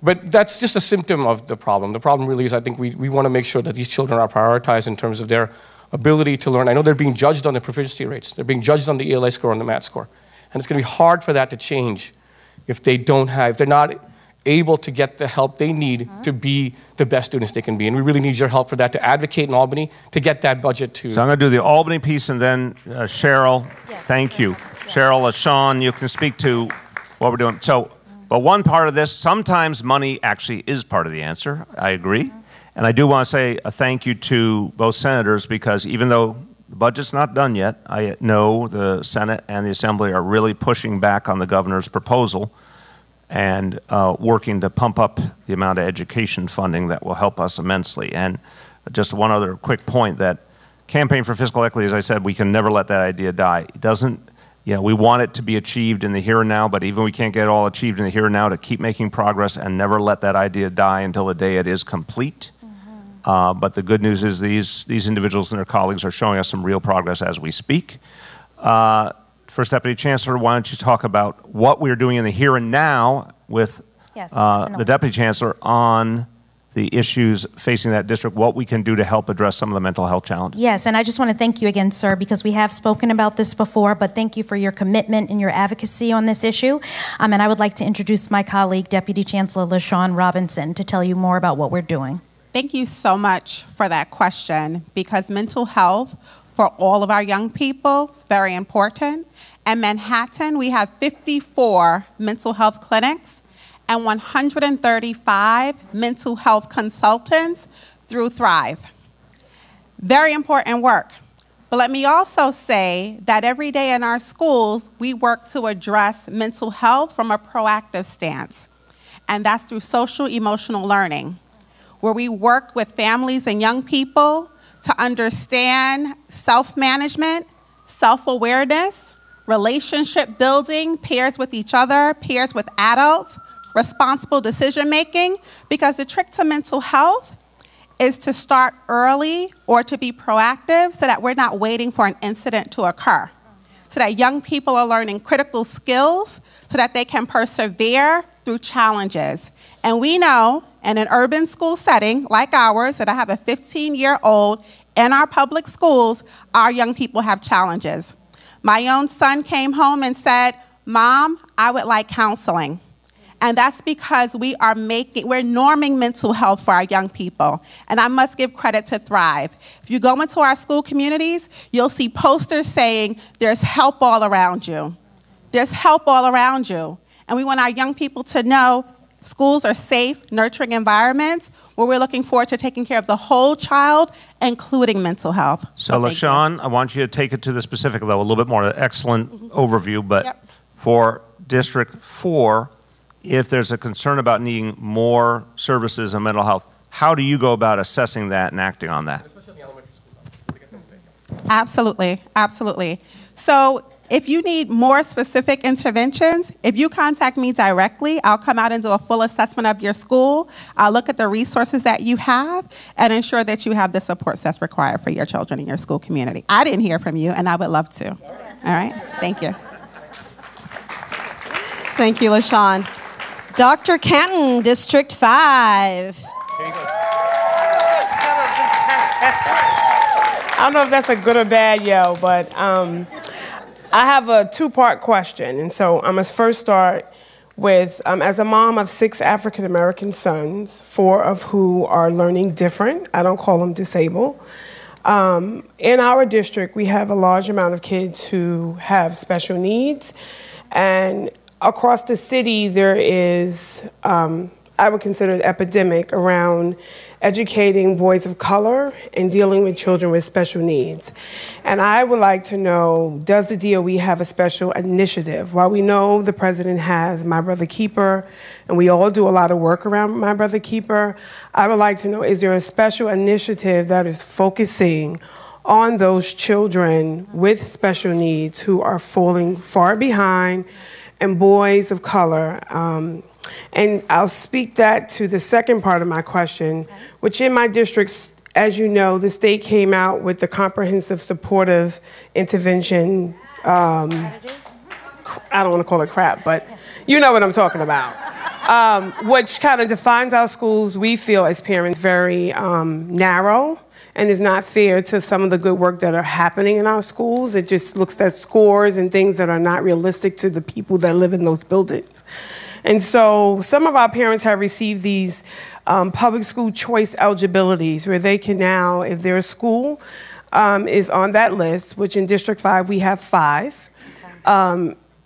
But that's just a symptom of the problem. The problem really is I think we want to make sure that these children are prioritized in terms of their ability to learn. I know they're being judged on the proficiency rates. They're being judged on the ELA score and the math score. And it's going to be hard for that to change if they're not able to get the help they need to be the best students they can be. And we really need your help for that, to advocate in Albany, to get that budget to... So I'm going to do the Albany piece, and then Cheryl, thank you. Cheryl, Sean, you can speak to what we're doing. So But one part of this, sometimes money actually is part of the answer. I agree. And I do want to say a thank you to both senators, because even though the budget's not done yet, I know the Senate and the Assembly are really pushing back on the governor's proposal and working to pump up the amount of education funding that will help us immensely. And just one other quick point, that campaign for fiscal equity, as I said, we can never let that idea die. It doesn't, we want it to be achieved in the here and now, but even we can't get it all achieved in the here and now, to keep making progress and never let that idea die until the day it is complete. But the good news is these individuals and their colleagues are showing us some real progress as we speak. First Deputy Chancellor, why don't you talk about what we're doing in the here and now with the Deputy Chancellor on the issues facing that district, what we can do to help address some of the mental health challenges. Yes, and I just want to thank you again, sir, because we have spoken about this before, but thank you for your commitment and your advocacy on this issue. And I would like to introduce my colleague, Deputy Chancellor LaShawn Robinson, to tell you more about what we're doing. Thank you so much for that question, because mental health for all of our young people is very important. In Manhattan, we have 54 mental health clinics and 135 mental health consultants through Thrive. Very important work. But let me also say that every day in our schools, we work to address mental health from a proactive stance. And that's through social emotional learning, where we work with families and young people to understand self-management, self-awareness, relationship building, pairs with each other, pairs with adults, responsible decision-making, because the trick to mental health is to start early or to be proactive so that we're not waiting for an incident to occur, so that young people are learning critical skills so that they can persevere through challenges. And we know in an urban school setting like ours, that I have a 15-year-old in our public schools, our young people have challenges. My own son came home and said, "Mom, I would like counseling." And that's because we're norming mental health for our young people. And I must give credit to Thrive. If you go into our school communities, you'll see posters saying, "There's help all around you. There's help all around you." And we want our young people to know schools are safe, nurturing environments where we're looking forward to taking care of the whole child, including mental health. So LaShawn, I want you to take it to the specific level, a little bit more, excellent overview, but for District 4, if there's a concern about needing more services in mental health, how do you go about assessing that and acting on that? Absolutely, absolutely. So if you need more specific interventions, if you contact me directly, I'll come out and do a full assessment of your school. I'll look at the resources that you have and ensure that you have the support that's required for your children in your school community. I didn't hear from you, and I would love to. All right, thank you. Thank you, LaShawn. Dr. Canton, District 5. I don't know if that's a good or bad yell, but I have a two-part question. And so I must first start with, as a mom of 6 African-American sons, 4 of who are learning different, I don't call them disabled. In our district, we have a large amount of kids who have special needs. And across the city, there is, I would consider an epidemic around educating boys of color and dealing with children with special needs. And I would like to know, does the DOE have a special initiative? While we know the president has My Brother Keeper, and we all do a lot of work around My Brother Keeper, I would like to know, is there a special initiative that is focusing on those children with special needs who are falling far behind, and boys of color? And I'll speak that to the second part of my question, which in my districts, as you know, the state came out with the comprehensive supportive intervention, I don't want to call it crap, but you know what I'm talking about, which kind of defines our schools, we feel as parents, very narrow, and is not fair to some of the good work that are happening in our schools. It just looks at scores and things that are not realistic to the people that live in those buildings. And so some of our parents have received these public school choice eligibilities where they can now, if their school is on that list, which in District 5 we have 5,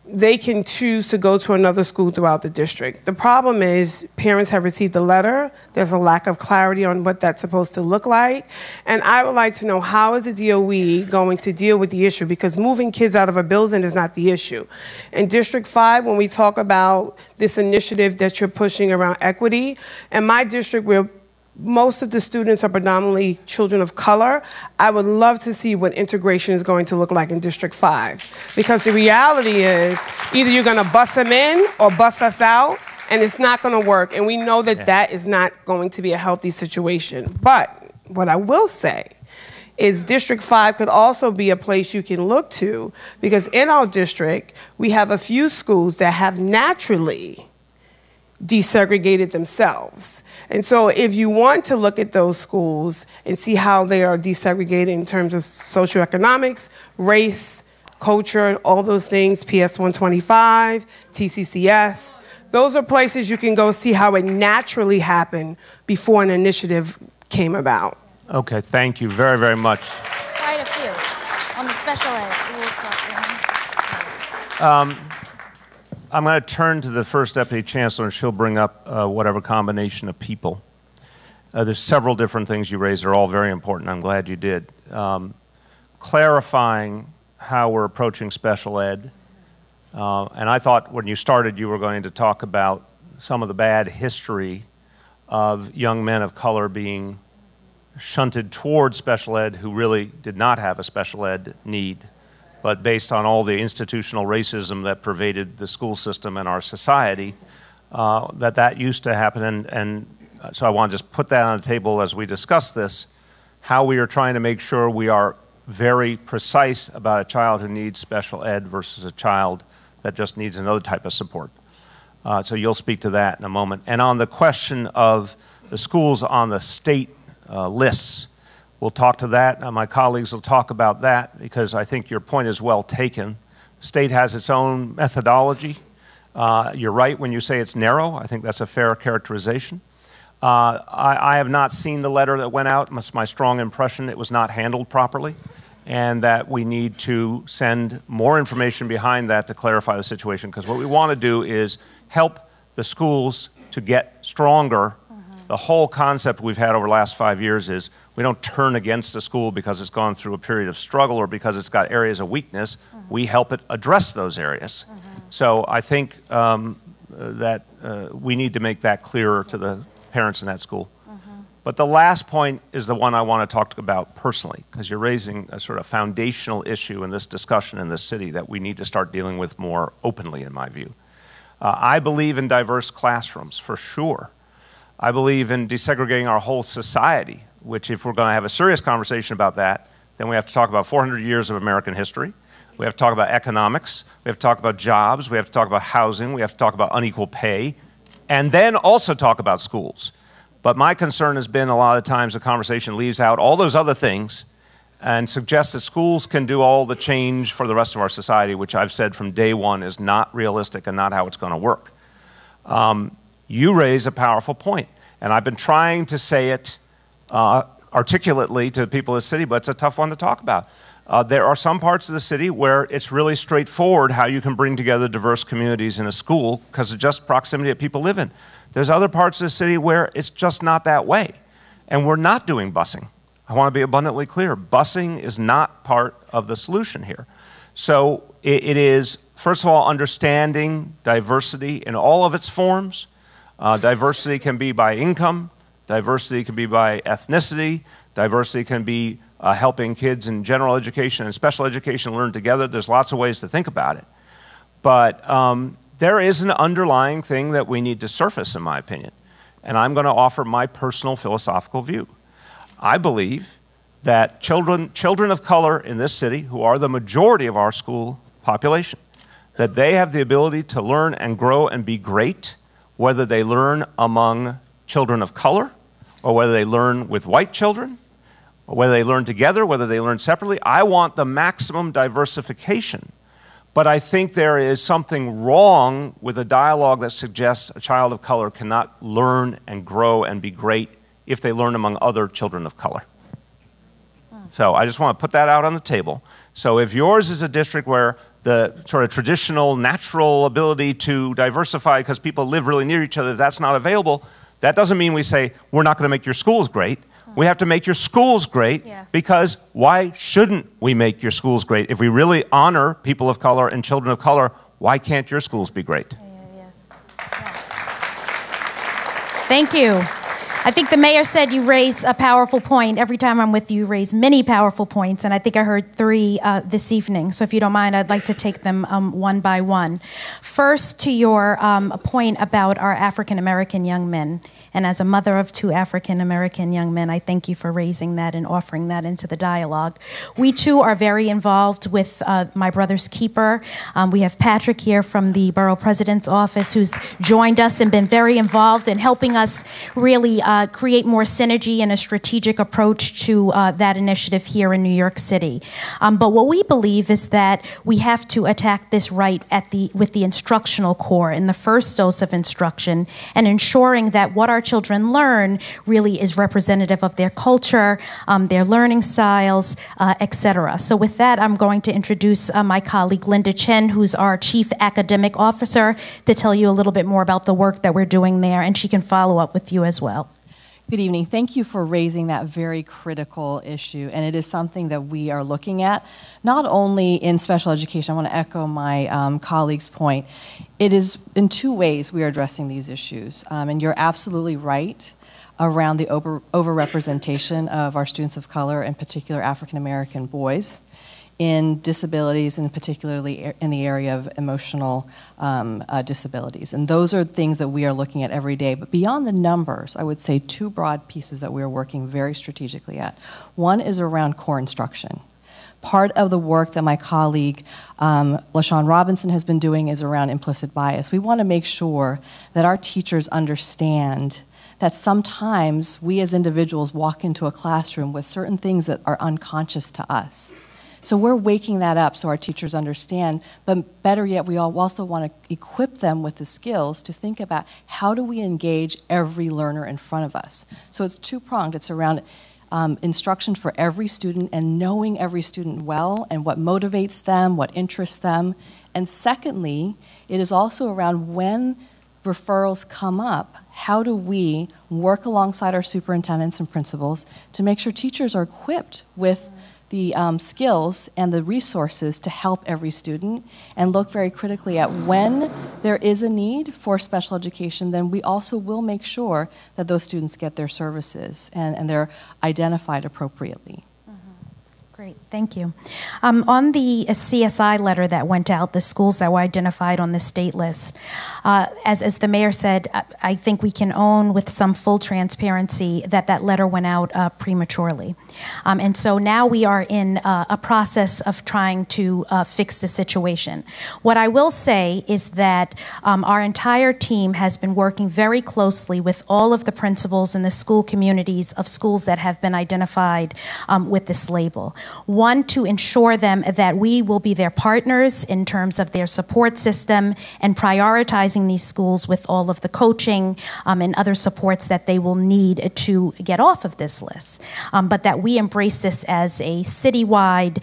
they can choose to go to another school throughout the district. The problem is parents have received a letter. There's a lack of clarity on what that's supposed to look like. And I would like to know, how is the DOE going to deal with the issue? Because moving kids out of a building is not the issue. In District 5, when we talk about this initiative that you're pushing around equity, in my district, we're most of the students are predominantly children of color. I would love to see what integration is going to look like in District 5. Because the reality is, either you're going to bus them in or bus us out, and it's not going to work. And we know that that is not going to be a healthy situation. But what I will say is District 5 could also be a place you can look to, because in our district, we have a few schools that have naturally desegregated themselves. And so if you want to look at those schools and see how they are desegregated in terms of socioeconomics, race, culture, all those things, PS 125, TCCS, those are places you can go see how it naturally happened before an initiative came about. Okay, thank you very, very much. Quite a few. On the special ed, we'll talk. I'm going to turn to the first Deputy Chancellor, and she'll bring up whatever combination of people. There's several different things you raised. They're all very important. I'm glad you did. Clarifying how we're approaching special ed. And I thought when you started, you were going to talk about some of the bad history of young men of color being shunted toward special ed who really did not have a special ed need, but based on all the institutional racism that pervaded the school system and our society, that used to happen. And so I want to just put that on the table as we discuss this, how we are trying to make sure we are very precise about a child who needs special ed versus a child that just needs another type of support. So you'll speak to that in a moment. And on the question of the schools on the state lists, we'll talk to that. My colleagues will talk about that because I think your point is well taken. The state has its own methodology. You're right when you say it's narrow. I think that's a fair characterization. I have not seen the letter that went out. It's my strong impression it was not handled properly, and that we need to send more information behind that to clarify the situation, because what we want to do is help the schools to get stronger. The whole concept we've had over the last 5 years is we don't turn against a school because it's gone through a period of struggle or because it's got areas of weakness. We help it address those areas. So I think that we need to make that clearer to the parents in that school. But the last point is the one I want to talk about personally, because you're raising a sort of foundational issue in this discussion in this city that we need to start dealing with more openly, in my view. I believe in diverse classrooms, for sure. I believe in desegregating our whole society, which if we're going to have a serious conversation about that, then we have to talk about 400 years of American history. We have to talk about economics. We have to talk about jobs. We have to talk about housing. We have to talk about unequal pay. And then also talk about schools. But my concern has been a lot of times the conversation leaves out all those other things and suggests that schools can do all the change for the rest of our society, which I've said from day one is not realistic and not how it's going to work. You raise a powerful point, and I've been trying to say it articulately to people in the city, but it's a tough one to talk about. There are some parts of the city where it's really straightforward how you can bring together diverse communities in a school because of just proximity that people live in. There's other parts of the city where it's just not that way, and we're not doing busing. I want to be abundantly clear. Busing is not part of the solution here. So it is, first of all, understanding diversity in all of its forms. Diversity can be by income. Diversity can be by ethnicity. Diversity can be helping kids in general education and special education learn together. There's lots of ways to think about it. But there is an underlying thing that we need to surface, in my opinion. And I'm going to offer my personal philosophical view. I believe that children of color in this city, who are the majority of our school population, that they have the ability to learn and grow and be great, whether they learn among children of color, or whether they learn with white children, or whether they learn together, whether they learn separately. I want the maximum diversification. But I think there is something wrong with a dialogue that suggests a child of color cannot learn and grow and be great if they learn among other children of color. So I just want to put that out on the table. So if yours is a district where the sort of traditional, natural ability to diversify because people live really near each other, that's not available, that doesn't mean we say, we're not going to make your schools great. We have to make your schools great, because why shouldn't we make your schools great? If we really honor people of color and children of color, why can't your schools be great? Thank you. I think the mayor said you raise a powerful point. Every time I'm with you, you raise many powerful points, and I think I heard 3 this evening. So if you don't mind, I'd like to take them one by one. First, to your point about our African-American young men. And as a mother of 2 African-American young men, I thank you for raising that and offering that into the dialogue. We too are very involved with My Brother's Keeper. We have Patrick here from the Borough President's Office who's joined us and been very involved in helping us really create more synergy and a strategic approach to that initiative here in New York City. But what we believe is that we have to attack this right with the instructional core in the first dose of instruction, and ensuring that what our children learn really is representative of their culture, their learning styles, etc. So with that, I'm going to introduce my colleague Linda Chen, who's our Chief Academic Officer, to tell you a little bit more about the work that we're doing there, and she can follow up with you as well. Good evening. Thank you for raising that very critical issue, and it is something that we are looking at, not only in special education. I want to echo my colleague's point. It is in 2 ways we are addressing these issues, and you're absolutely right around the overrepresentation of our students of color, in particular African-American boys, in disabilities, and particularly in the area of emotional disabilities. And those are things that we are looking at every day. But beyond the numbers, I would say 2 broad pieces that we are working very strategically at. One is around core instruction. Part of the work that my colleague LaShawn Robinson has been doing is around implicit bias. We want to make sure that our teachers understand that sometimes we as individuals walk into a classroom with certain things that are unconscious to us. So we're waking that up so our teachers understand, but better yet, we also want to equip them with the skills to think about how do we engage every learner in front of us. So it's 2-pronged. It's around instruction for every student and knowing every student well and what motivates them, what interests them. And secondly, it is also around when referrals come up, how do we work alongside our superintendents and principals to make sure teachers are equipped with the skills and the resources to help every student, and look very critically at when there is a need for special education, then we also will make sure that those students get their services and they're identified appropriately. Great, thank you. On the CSI letter that went out, the schools that were identified on the state list, as the mayor said, I think we can own with some full transparency that that letter went out prematurely. And so now we are in a process of trying to fix the situation. What I will say is that our entire team has been working very closely with all of the principals in the school communities of schools that have been identified with this label. One, to ensure them that we will be their partners in terms of their support system and prioritizing these schools with all of the coaching and other supports that they will need to get off of this list. But that we embrace this as a citywide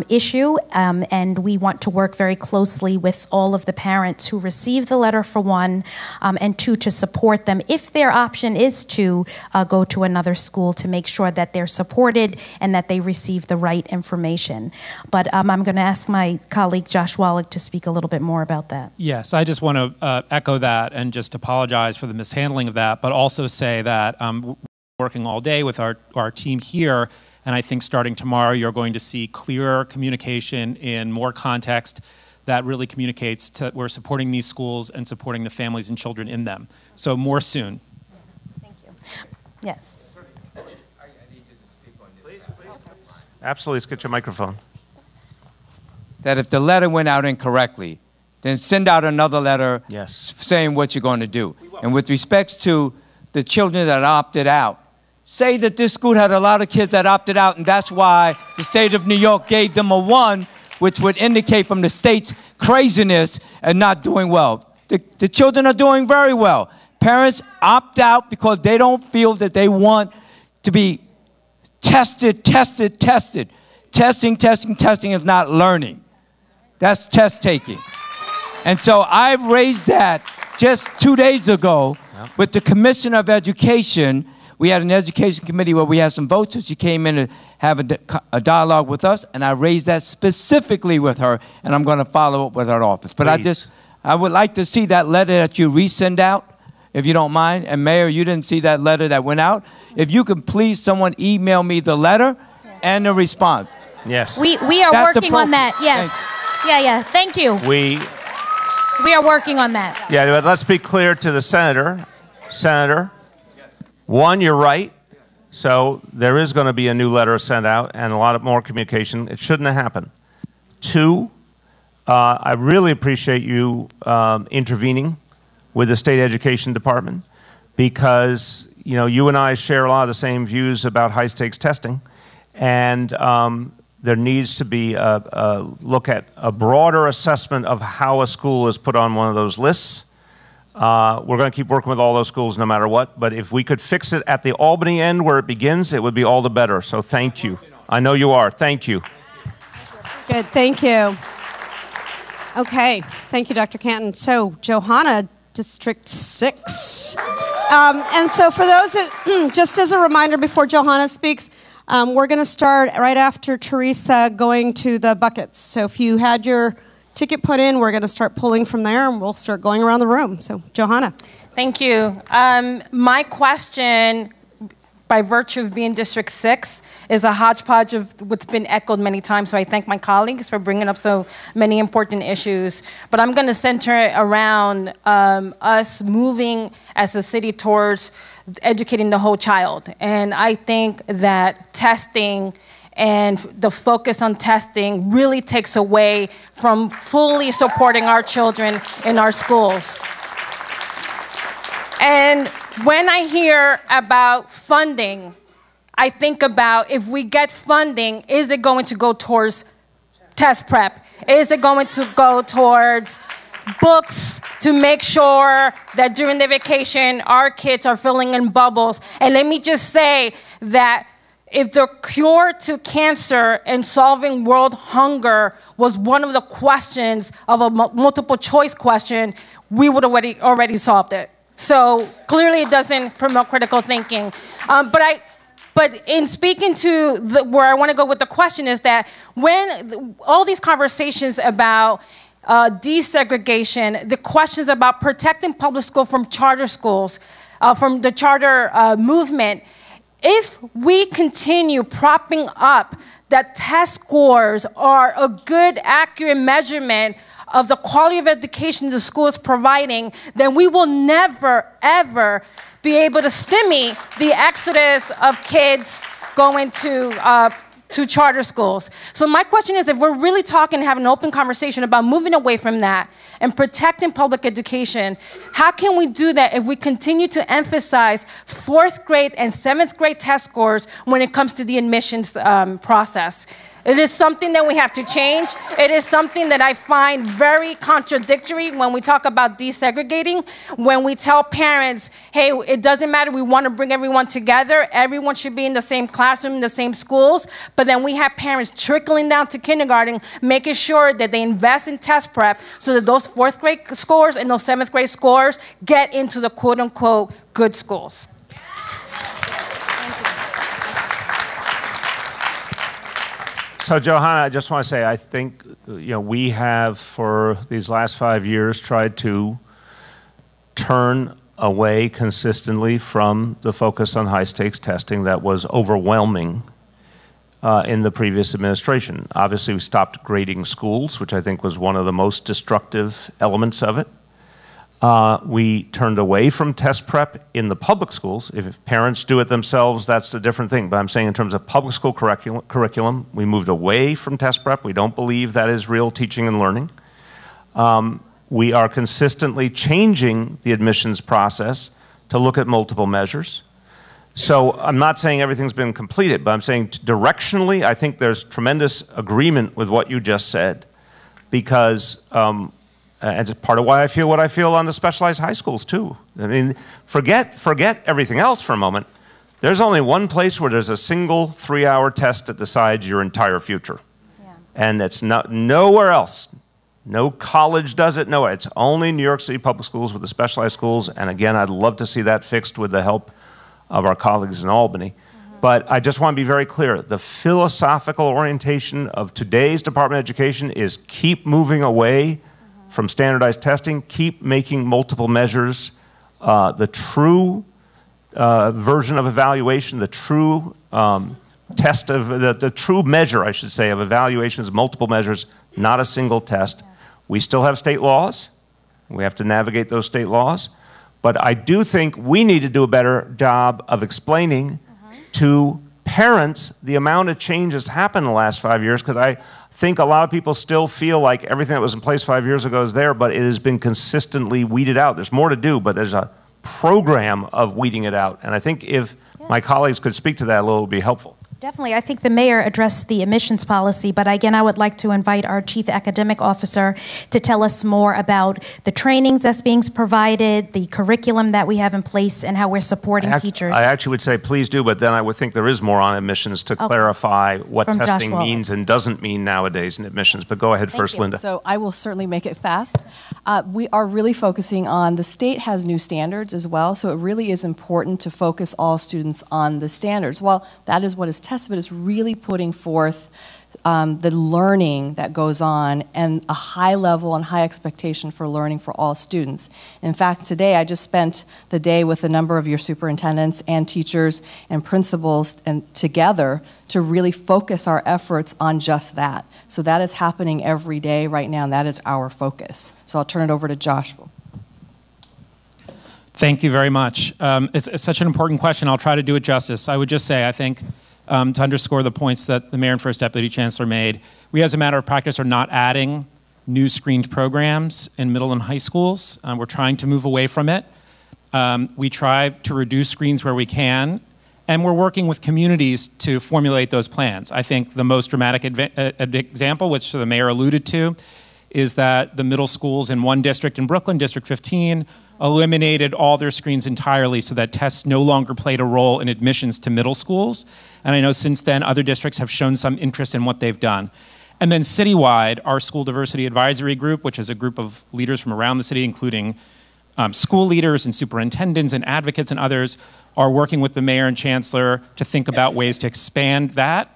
issue, and we want to work very closely with all of the parents who receive the letter, for one, and 2, to support them if their option is to go to another school, to make sure that they're supported and that they receive the right information. But I'm going to ask my colleague Josh Wallach to speak a little bit more about that. Yes, I just want to echo that and just apologize for the mishandling of that, but also say that we're working all day with our team here, and I think starting tomorrow you're going to see clearer communication in more context that really communicates that we're supporting these schools and supporting the families and children in them. So more soon. Thank you. Yes. Absolutely, let's get your microphone. That if the letter went out incorrectly, then send out another letter saying what you're going to do. And with respect to the children that opted out, say that this school had a lot of kids that opted out, and that's why the state of New York gave them a 1, which would indicate from the state's craziness and not doing well. The children are doing very well. Parents opt out because they don't feel that they want to be tested. Testing is not learning. That's test taking. And so I've raised that just 2 days ago with the Commissioner of Education. We had an education committee where we had some votes, so she came in to have a dialogue with us, and I raised that specifically with her, and I'm going to follow up with her office. But I would like to see that letter that you resend out, if you don't mind. And Mayor, you didn't see that letter that went out. If you could please someone email me the letter and the response. Yes. We are working on that. Yes. Yeah. Thank you. We are working on that. Yeah, but let's be clear to the senator. Senator, one, you're right. So there is going to be a new letter sent out and a lot more communication. It shouldn't have happened. Two, I really appreciate you intervening with the state education department, because you and I share a lot of the same views about high stakes testing, and there needs to be a look at a broader assessment of how a school is put on one of those lists. We're going to keep working with all those schools no matter what, but if we could fix it at the Albany end where it begins, it would be all the better. So thank you. I know you are. Thank you. Good, thank you. Okay, thank you, Dr. Canton. So, Johanna, District 6. And so for those that, just as a reminder before Johanna speaks, we're going to start right after Teresa going to the buckets. So if you had your ticket put in, we're going to start pulling from there, and we'll start going around the room. So, Johanna. Thank you. My question, by virtue of being District 6, is a hodgepodge of what's been echoed many times, so I thank my colleagues for bringing up so many important issues. But I'm going to center it around us moving as a city towards educating the whole child. And I think that testing and the focus on testing really takes away from fully supporting our children in our schools. And when I hear about funding, I think about, if we get funding, is it going to go towards test prep? Is it going to go towards books to make sure that during the vacation our kids are filling in bubbles? And let me just say that if the cure to cancer and solving world hunger was one of the questions of a multiple choice question, we would have already solved it. So clearly it doesn't promote critical thinking. But in speaking to where I want to go with the question is that when all these conversations about desegregation, the questions about protecting public school from charter schools, from the charter movement, if we continue propping up that test scores are a good, accurate measurement of the quality of education the school is providing, then we will never, ever be able to stymie the exodus of kids going to charter schools. So my question is, if we're really talking, having an open conversation about moving away from that and protecting public education, how can we do that if we continue to emphasize 4th grade and 7th grade test scores when it comes to the admissions process? It is something that we have to change. It is something that I find very contradictory when we talk about desegregating, when we tell parents, hey, it doesn't matter, we want to bring everyone together, everyone should be in the same classroom, in the same schools, but then we have parents trickling down to kindergarten, making sure that they invest in test prep so that those 4th grade scores and those 7th grade scores get into the quote-unquote good schools. So, Johanna, I just want to say, I think we have, for these last 5 years, tried to turn away consistently from the focus on high-stakes testing that was overwhelming in the previous administration. Obviously, we stopped grading schools, which I think was one of the most destructive elements of it. We turned away from test prep in the public schools. If parents do it themselves, that's a different thing. But I'm saying in terms of public school curriculum, we moved away from test prep. We don't believe that is real teaching and learning. We are consistently changing the admissions process to look at multiple measures. So I'm not saying everything's been completed, but I'm saying directionally, I think there's tremendous agreement with what you just said, because and it's part of why I feel what I feel on the specialized high schools too. I mean, forget everything else for a moment. There's only one place where there's a single 3-hour test that decides your entire future. Yeah. And it's not nowhere else. No college does it. No, it's only New York City public schools with the specialized schools. And again, I'd love to see that fixed with the help of our colleagues in Albany. But I just want to be very clear. The philosophical orientation of today's Department of Education is keep moving away from standardized testing, keep making multiple measures the true version of evaluation, the true test of the true measure, I should say, of evaluation is multiple measures, not a single test. We still have state laws. We have to navigate those state laws. But I do think we need to do a better job of explaining to parents the amount of change that's happened in the last 5 years, because I think a lot of people still feel like everything that was in place 5 years ago is there, but it has been consistently weeded out. There's more to do, but there's a program of weeding it out. And I think if my colleagues could speak to that a little, it would be helpful. Definitely. I think the mayor addressed the admissions policy, but again, I would like to invite our chief academic officer to tell us more about the training that's being provided, the curriculum that we have in place, and how we're supporting teachers. I actually would say please do, but then I would think there is more on admissions to clarify what testing means and doesn't mean nowadays in admissions. But go ahead first, Linda. So I will certainly make it fast. We are really focusing on, the state has new standards as well, so it really is important to focus all students on the standards. Well, that is what is tested, but it's really putting forth the learning that goes on and a high level and high expectation for learning for all students. In fact, today I just spent the day with a number of your superintendents and teachers and principals and together to really focus our efforts on just that. So that is happening every day right now, and that is our focus. So I'll turn it over to Joshua. Thank you very much. It's such an important question. I'll try to do it justice. I would just say, I think, to underscore the points that the mayor and first deputy chancellor made, we as a matter of practice are not adding new screened programs in middle and high schools. We're trying to move away from it. We try to reduce screens where we can, and we're working with communities to formulate those plans. I think the most dramatic example, which the mayor alluded to, is that the middle schools in one district in Brooklyn, District 15, eliminated all their screens entirely so that tests no longer played a role in admissions to middle schools. And I know since then other districts have shown some interest in what they've done. And then citywide, our School Diversity Advisory Group, which is a group of leaders from around the city, including school leaders and superintendents and advocates and others, are working with the mayor and chancellor to think about ways to expand that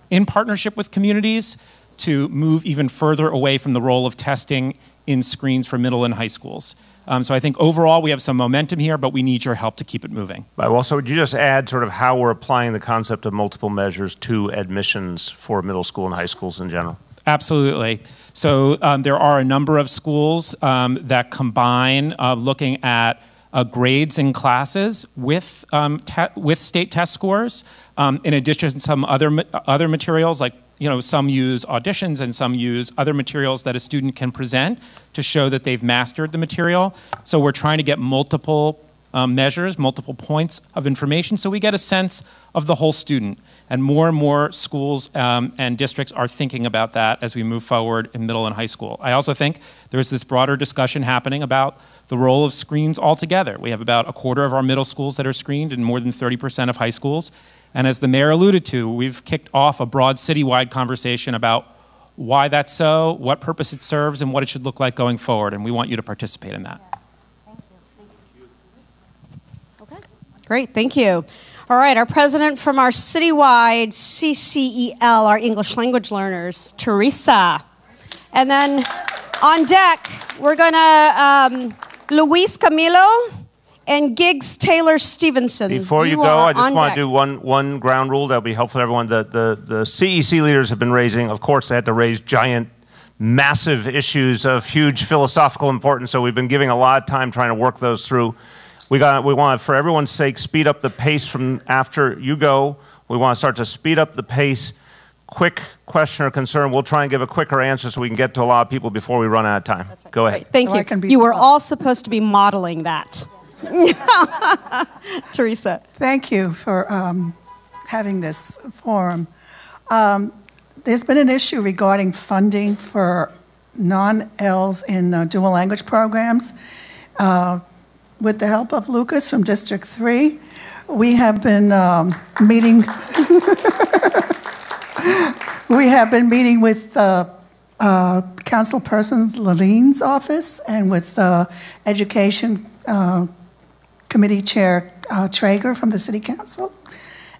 in partnership with communities to move even further away from the role of testing in screens for middle and high schools. So I think overall we have some momentum here, but we need your help to keep it moving. Also, would you just add sort of how we're applying the concept of multiple measures to admissions for middle school and high schools in general? Absolutely. So there are a number of schools that combine looking at grades in classes with state test scores, in addition to some other materials, like some use auditions and some use other materials that a student can present to show that they've mastered the material. So we're trying to get multiple measures, multiple points of information, so we get a sense of the whole student. And more schools and districts are thinking about that as we move forward in middle and high school. I also think there's this broader discussion happening about the role of screens altogether. We have about a quarter of our middle schools that are screened and more than 30% of high schools. And as the mayor alluded to, we've kicked off a broad citywide conversation about why that's so, what purpose it serves, and what it should look like going forward. And we want you to participate in that. Great, thank you. All right, our president from our citywide CCEL, our English language learners, Teresa. And then on deck, we're gonna, Luis Camilo and Giggs Taylor Stevenson. Before you go, I just want to do one ground rule that will be helpful for everyone. The CEC leaders have been raising, of course, they had to raise giant, massive issues of huge philosophical importance, so we've been giving a lot of time trying to work those through. We want to, for everyone's sake, speed up the pace from after you go. We want to start to speed up the pace. Quick question or concern. We'll try and give a quicker answer so we can get to a lot of people before we run out of time. Right. Go ahead. Thank you. You were all supposed to be modeling that. Teresa. Thank you for having this forum. There's been an issue regarding funding for non-ELs in dual language programs. With the help of Lucas from District 3, we have been meeting Councilperson Levine's office and with Education Committee Chair Traeger from the City Council.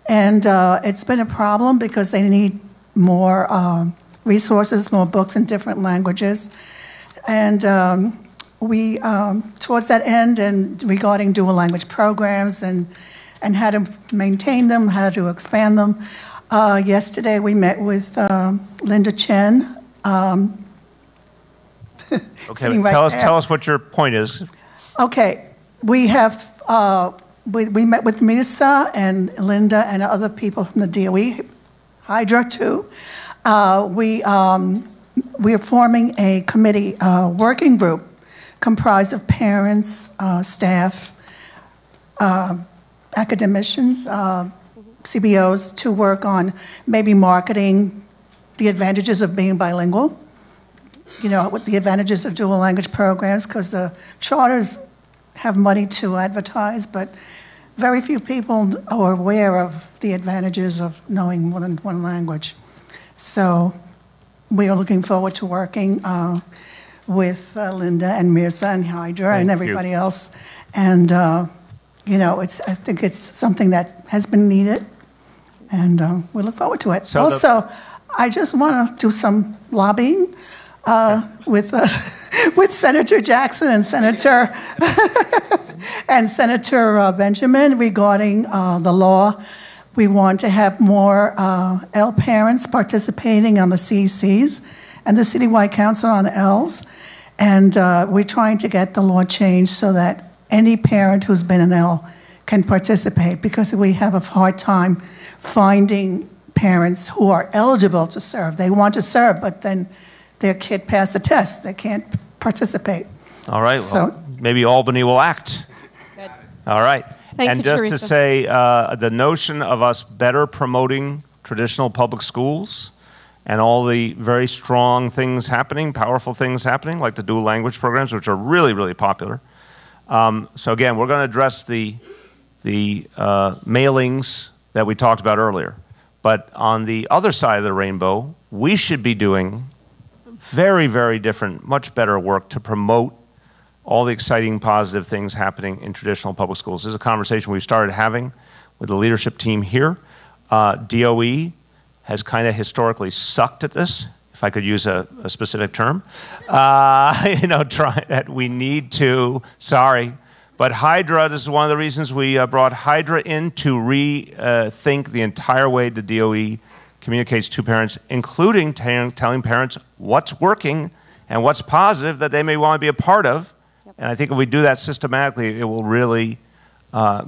And it's been a problem because they need more resources, more books in different languages. And we, towards that end, and regarding dual language programs and how to maintain them, how to expand them, yesterday we met with Linda Chen. Okay, right tell us what your point is. Okay, we have, we met with Misa and Linda and other people from the DOE, Hydra too. We are forming a committee, working group comprised of parents, staff, academicians, CBOs to work on maybe marketing the advantages of being bilingual, you know, with the advantages of dual language programs, because the charters have money to advertise, but very few people are aware of the advantages of knowing more than one language. So we are looking forward to working with Linda and Mirza and Hydra and everybody else. And, you know, I think it's something that has been needed, and we look forward to it. So also, I just want to do some lobbying with Senator Jackson and Senator Benjamin regarding the law. We want to have more L parents participating on the CECs and the Citywide Council on Ls. And we're trying to get the law changed so that any parent who's been an L can participate, because we have a hard time finding parents who are eligible to serve. They want to serve, but then their kid passed the test. They can't participate. All right, So, well, maybe Albany will act. Good. All right. Thank and you, just Teresa. to say, the notion of us better promoting traditional public schools and all the very strong things happening, powerful things happening, like the dual language programs, which are really, really popular. So again, we're going to address the mailings that we talked about earlier. But on the other side of the rainbow, we should be doing very, very different, much better work to promote all the exciting, positive things happening in traditional public schools. This is a conversation we've started having with the leadership team here. DOE has kind of historically sucked at this, if I could use a specific term. You know, we need to, sorry. But Hydra, this is one of the reasons we brought Hydra in to rethink the entire way the DOE communicates to parents, including telling parents what's working and what's positive that they may want to be a part of. Yep. And I think if we do that systematically, it will really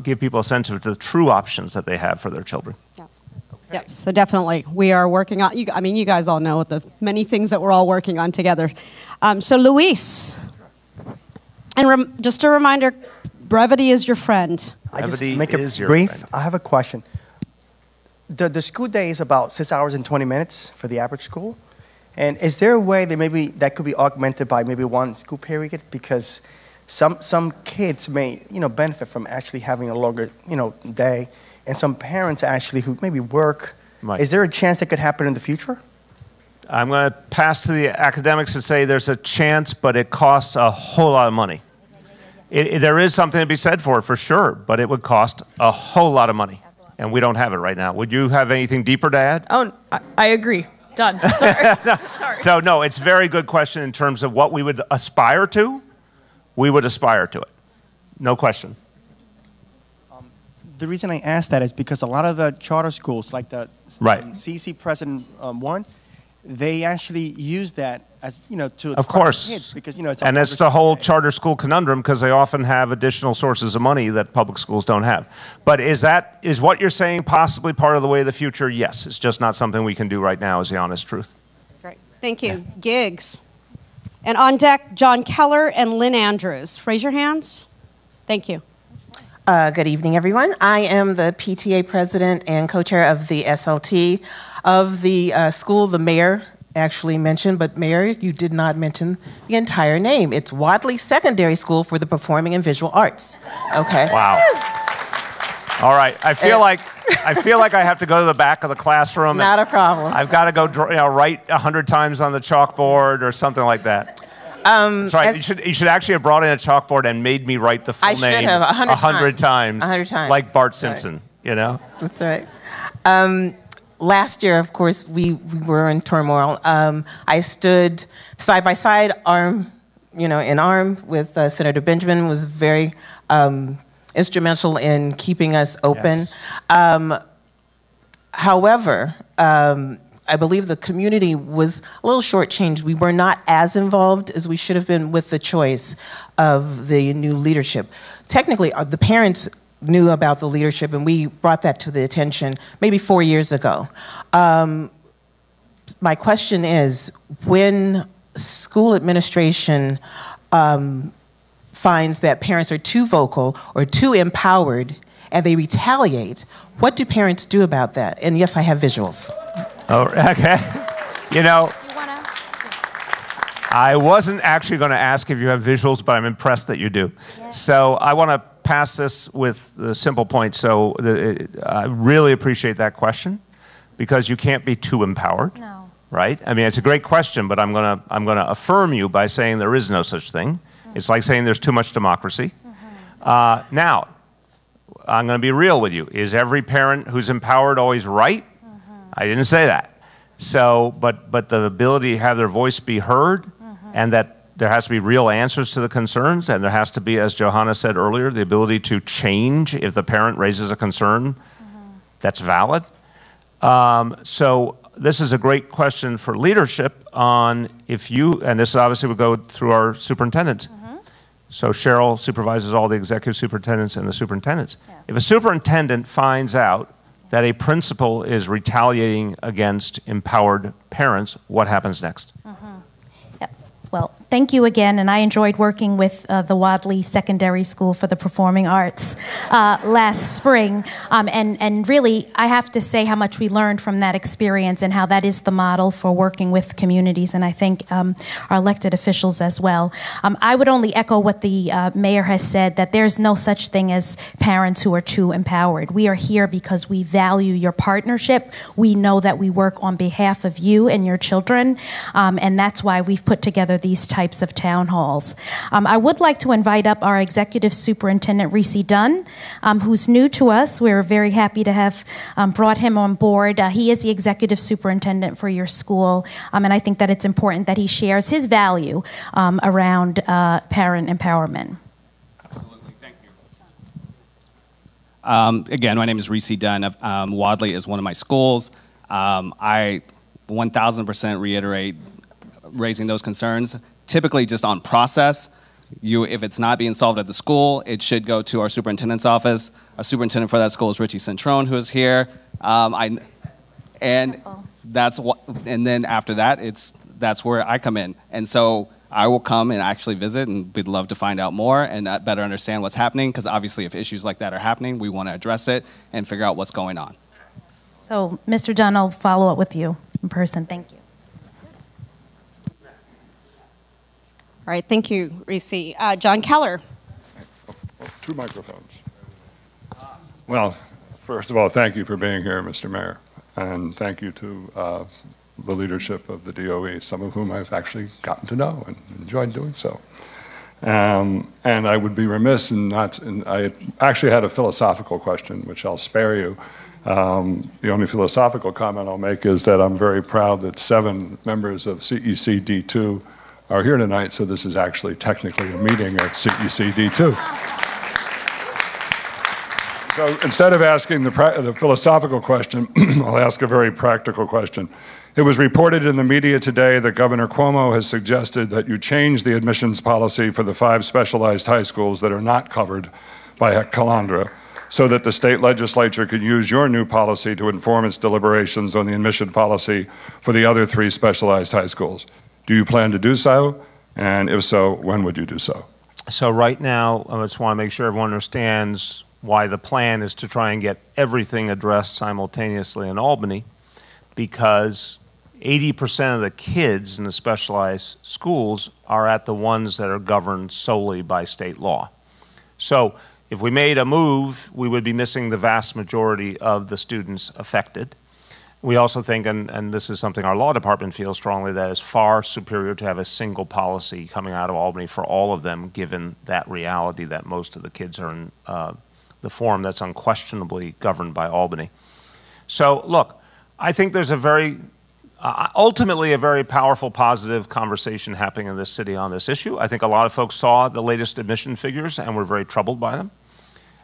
give people a sense of the true options that they have for their children. Yep. Okay. Yep. So definitely, we are working on, I mean, you guys all know the many things that we're all working on together. So Luis, and just a reminder, brevity is your friend. I just make it brief. I have a question. The school day is about 6 hours and 20 minutes for the average school. And is there a way that maybe that could be augmented by maybe one school period? Because some kids may, you know, benefit from actually having a longer, you know, day. And some parents actually who maybe work. Right. Is there a chance that could happen in the future? I'm going to pass to the academics and say there's a chance, but it costs a whole lot of money. There is something to be said for it, for sure, but it would cost a whole lot of money. And we don't have it right now. Would you have anything deeper to add? Oh, I agree. Done. Sorry. Sorry. So, no, it's a very good question in terms of what we would aspire to. We would aspire to it. No question. The reason I asked that is because a lot of the charter schools, like the CC President 1, they actually use that as, you know, to of course, kids because, you know, it's and it's the whole charter school conundrum, because they often have additional sources of money that public schools don't have. But is what you're saying possibly part of the way of the future? Yes, it's just not something we can do right now, is the honest truth. Great, thank you. Yeah. Gigs, and on deck, John Keller and Lynn Andrews. Raise your hands. Thank you. Good evening, everyone. I am the PTA president and co-chair of the SLT of the school the mayor actually mentioned, but Mayor, you did not mention the entire name. It's Wadley Secondary School for the Performing and Visual Arts. Okay. Wow. All right. I feel like I feel like I have to go to the back of the classroom. Not a problem. I've got to go write 100 times on the chalkboard or something like that. That's right. You should actually have brought in a chalkboard and made me write the full name. I should have 100 times. 100 times. Like Bart Simpson, you know? That's right. Last year, of course, we were in turmoil. I stood side by side, arm in arm with Senator Benjamin, was very instrumental in keeping us open. Yes. However, I believe the community was a little shortchanged. We were not as involved as we should have been with the choice of the new leadership. Technically, the parents knew about the leadership, and we brought that to the attention maybe 4 years ago. My question is, when school administration finds that parents are too vocal or too empowered and they retaliate, what do parents do about that? And yes, I have visuals. Oh, okay. You know, I wasn't actually going to ask if you have visuals, but I'm impressed that you do. Yeah. So I want to pass this with the simple point. So I really appreciate that question, because you can't be too empowered. No. Right? I mean, it's a great question, but I'm gonna affirm you by saying there is no such thing. Mm-hmm. It's like saying there's too much democracy. Mm-hmm. Now, I'm going to be real with you. Is every parent who's empowered always right? Mm-hmm. I didn't say that. So, but the ability to have their voice be heard, and that there has to be real answers to the concerns, and there has to be, as Johanna said earlier, the ability to change if the parent raises a concern that's valid. So this is a great question for leadership on if you, and this obviously would go through our superintendents. So Cheryl supervises all the executive superintendents and the superintendents. Yes. If a superintendent finds out that a principal is retaliating against empowered parents, what happens next? Well, thank you again, and I enjoyed working with the Wadley Secondary School for the Performing Arts last spring. And really, I have to say how much we learned from that experience and how that is the model for working with communities, and I think our elected officials as well. I would only echo what the mayor has said, that there's no such thing as parents who are too empowered. We are here because we value your partnership. We know that we work on behalf of you and your children, and that's why we've put together these types of town halls. I would like to invite up our Executive Superintendent, Reese Dunn, who's new to us. We're very happy to have brought him on board. He is the Executive Superintendent for your school, and I think that it's important that he shares his value around parent empowerment. Absolutely, thank you. Again, my name is Reese Dunn. Wadley is one of my schools. I 1000% reiterate raising those concerns, typically just on process. If it's not being solved at the school, it should go to our superintendent's office. Our superintendent for that school is Richie Centrone, who is here. And then after that, that's where I come in. And so I will come and actually visit, and we'd love to find out more and better understand what's happening, because obviously if issues like that are happening, we want to address it and figure out what's going on. So, Mr. Dunn, I'll follow up with you in person. Thank you. All right, thank you, Reese. John Keller. Two microphones. Well, first of all, thank you for being here, Mr. Mayor, and thank you to the leadership of the DOE, some of whom I've actually gotten to know and enjoyed doing so. And I would be remiss in not, I actually had a philosophical question, which I'll spare you. The only philosophical comment I'll make is that I'm very proud that 7 members of CEC D2 are here tonight, so this is actually technically a meeting at CEC D2. So instead of asking the philosophical question, I'll ask a very practical question. It was reported in the media today that Governor Cuomo has suggested that you change the admissions policy for the 5 specialized high schools that are not covered by Calandra, so that the state legislature could use your new policy to inform its deliberations on the admission policy for the other 3 specialized high schools. Do you plan to do so? And if so, when would you do so? So right now, I just want to make sure everyone understands why the plan is to try and get everything addressed simultaneously in Albany, because 80% of the kids in the specialized schools are at the ones that are governed solely by state law. So If we made a move, we would be missing the vast majority of the students affected. We also think, and this is something our law department feels strongly, that is far superior to have a single policy coming out of Albany for all of them, given that reality that most of the kids are in the form that's unquestionably governed by Albany. So look, I think there's a very, ultimately a very powerful, positive conversation happening in this city on this issue. I think a lot of folks saw the latest admission figures and were very troubled by them.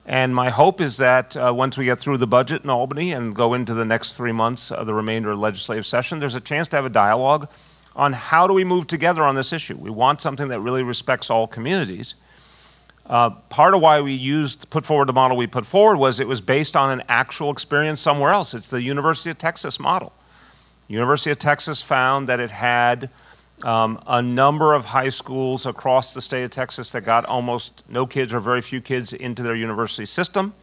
And my hope is that once we get through the budget in Albany and go into the next 3 months of the remainder of the legislative session, there's a chance to have a dialogue on how do we move together on this issue. We want something that really respects all communities. Part of why we put forward the model we put forward was it was based on an actual experience somewhere else. It's the University of Texas model. University of Texas found that it had a number of high schools across the state of Texas that got almost no kids or very few kids into their university system.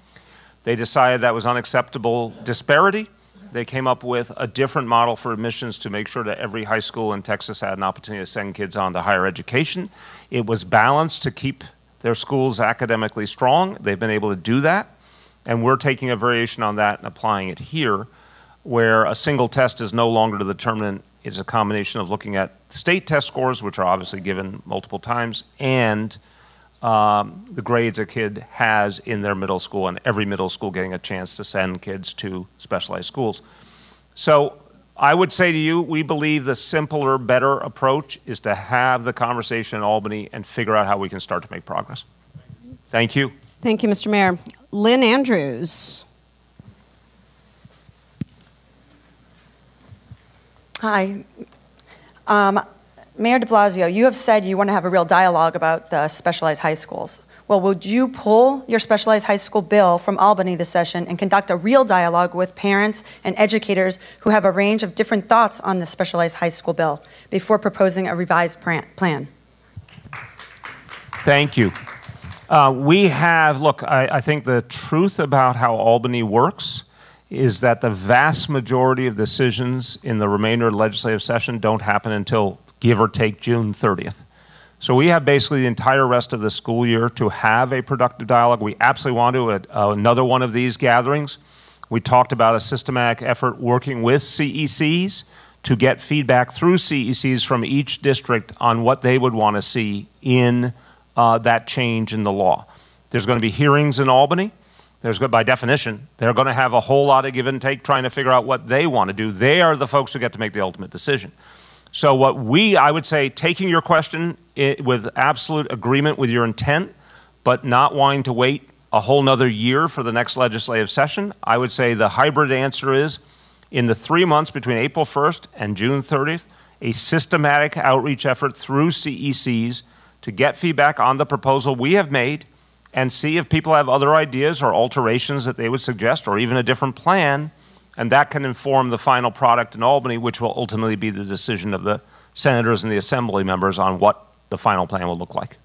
They decided that was unacceptable disparity. They came up with a different model for admissions to make sure that every high school in Texas had an opportunity to send kids on to higher education. It was balanced to keep their schools academically strong. They've been able to do that. And we're taking a variation on that and applying it here, where a single test is no longer the determinant. It's a combination of looking at state test scores, which are obviously given multiple times, and the grades a kid has in their middle school, and every middle school getting a chance to send kids to specialized schools. So I would say to you, we believe the simpler, better approach is to have the conversation in Albany and figure out how we can start to make progress. Thank you. Thank you, Mr. Mayor. Lynn Andrews. Hi. Mayor de Blasio, you have said you want to have a real dialogue about the specialized high schools. Well, would you pull your specialized high school bill from Albany this session and conduct a real dialogue with parents and educators who have a range of different thoughts on the specialized high school bill before proposing a revised plan? Thank you. I think the truth about how Albany works is that the vast majority of decisions in the remainder of the legislative session don't happen until, give or take, June 30th. So we have basically the entire rest of the school year to have a productive dialogue. We absolutely want to at another one of these gatherings. We talked about a systematic effort working with CECs to get feedback through CECs from each district on what they would want to see in that change in the law. There's going to be hearings in Albany. By definition, they're going to have a whole lot of give and take trying to figure out what they want to do. They are the folks who get to make the ultimate decision. So I would say, taking your question with absolute agreement with your intent, but not wanting to wait a whole nother year for the next legislative session, I would say the hybrid answer is, in the 3 months between April 1st and June 30th, a systematic outreach effort through CECs to get feedback on the proposal we have made and see if people have other ideas or alterations that they would suggest, or even a different plan, and that can inform the final product in Albany, which will ultimately be the decision of the senators and the assembly members on what the final plan will look like.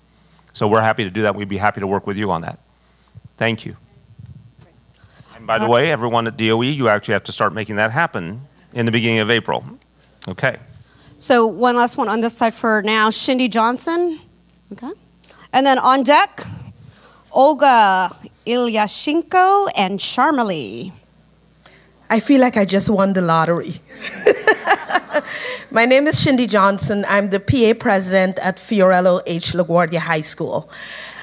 So we're happy to do that. We'd be happy to work with you on that. Thank you. And by the way, everyone at DOE, you actually have to start making that happen in the beginning of April. Okay. So one last one on this side for now. Shindy Johnson. Okay. And then on deck, Olga Ilyashenko and Sharmali. I feel like I just won the lottery. My name is Shindy Johnson. I'm the PA president at Fiorello H. LaGuardia High School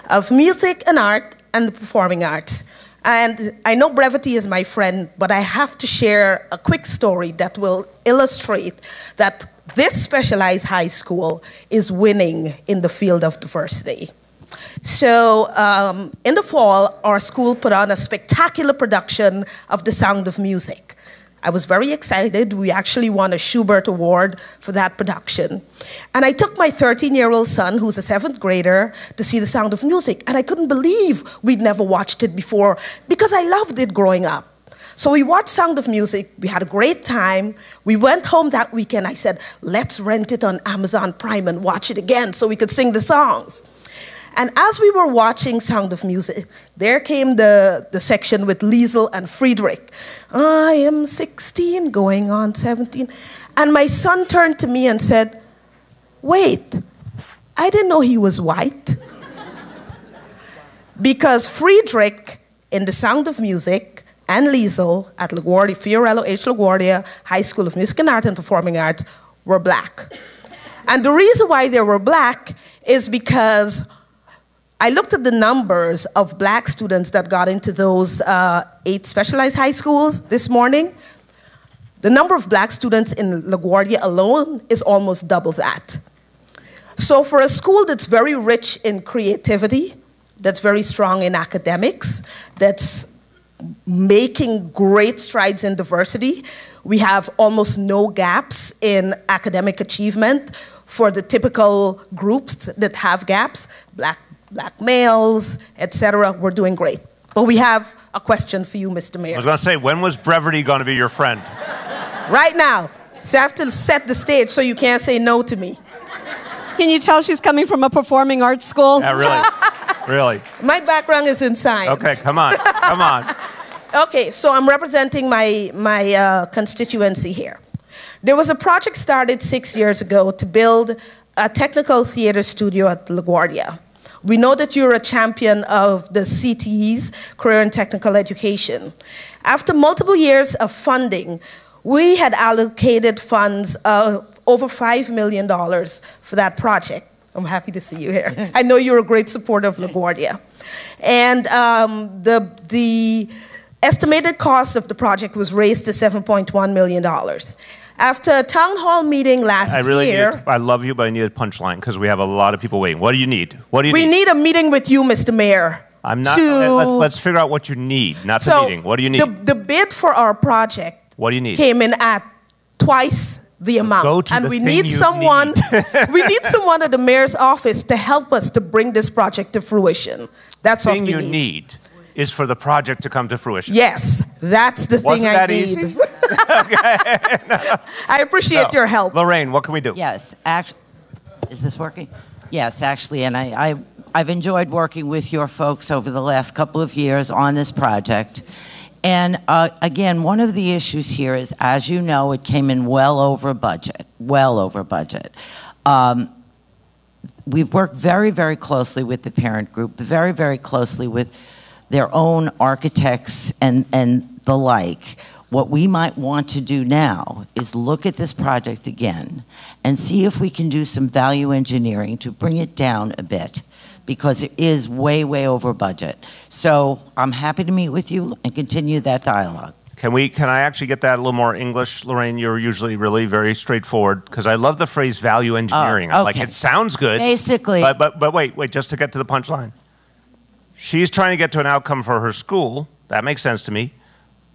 of Music and Art and the Performing Arts. And I know brevity is my friend, but I have to share a quick story that will illustrate that this specialized high school is winning in the field of diversity. So in the fall, our school put on a spectacular production of The Sound of Music. I was very excited. We actually won a Schubert Award for that production. And I took my 13-year-old son, who's a 7th grader, to see The Sound of Music. And I couldn't believe we'd never watched it before, because I loved it growing up. So we watched Sound of Music. We had a great time. We went home that weekend. I said, let's rent it on Amazon Prime and watch it again so we could sing the songs. And as we were watching Sound of Music, there came the section with Liesel and Friedrich. I am 16, going on 17. And my son turned to me and said, wait, I didn't know he was white. because Friedrich in The Sound of Music and Liesel at LaGuardia, Fiorello H. LaGuardia High School of Music and Art and Performing Arts were black. And the reason why they were black is because I looked at the numbers of black students that got into those 8 specialized high schools this morning. The number of black students in LaGuardia alone is almost double that. So for a school that's very rich in creativity, that's very strong in academics, that's making great strides in diversity, we have almost no gaps in academic achievement for the typical groups that have gaps, black males, etc. We're doing great. But we have a question for you, Mr. Mayor. I was going to say, when was brevity going to be your friend? Right now. So I have to set the stage so you can't say no to me. Can you tell she's coming from a performing arts school? Yeah, really. Really. My background is in science. Okay, come on. Come on. Okay, so I'm representing my constituency here. There was a project started 6 years ago to build a technical theater studio at LaGuardia. We know that you're a champion of the CTE's, Career and Technical Education. After multiple years of funding, we had allocated funds of over $5 million for that project. I'm happy to see you here. I know you're a great supporter of LaGuardia. And the estimated cost of the project was raised to $7.1 million. After a town hall meeting last year... I love you, but I need a punchline because we have a lot of people waiting. What do you need? What do you need? We need a meeting with you, Mr. Mayor. I'm not... Let's figure out what you need, not the meeting. What do you need? The bid for our project what do you need? Came in at twice the amount. Go to and the we thing need someone we need someone at the mayor's office to help us to bring this project to fruition. That's what we need. The thing you need is for the project to come to fruition. Yes, that's the thing I need. Wasn't that easy? Okay. No. I appreciate your help. Lorraine, what can we do? Yes, actually, is this working? Yes, actually, and I've enjoyed working with your folks over the last couple of years on this project. And again, one of the issues here is, as you know, it came in well over budget, well over budget. We've worked very, very closely with the parent group, very, very closely with their own architects and the like. What we might want to do now is look at this project again and see if we can do some value engineering to bring it down a bit, because it is way, way over budget. So I'm happy to meet with you and continue that dialogue. Can I actually get that a little more English, Lorraine? You're usually really very straightforward, because I love the phrase value engineering. Okay. Like, it sounds good. Basically. But wait, just to get to the punchline. She's trying to get to an outcome for her school. That makes sense to me.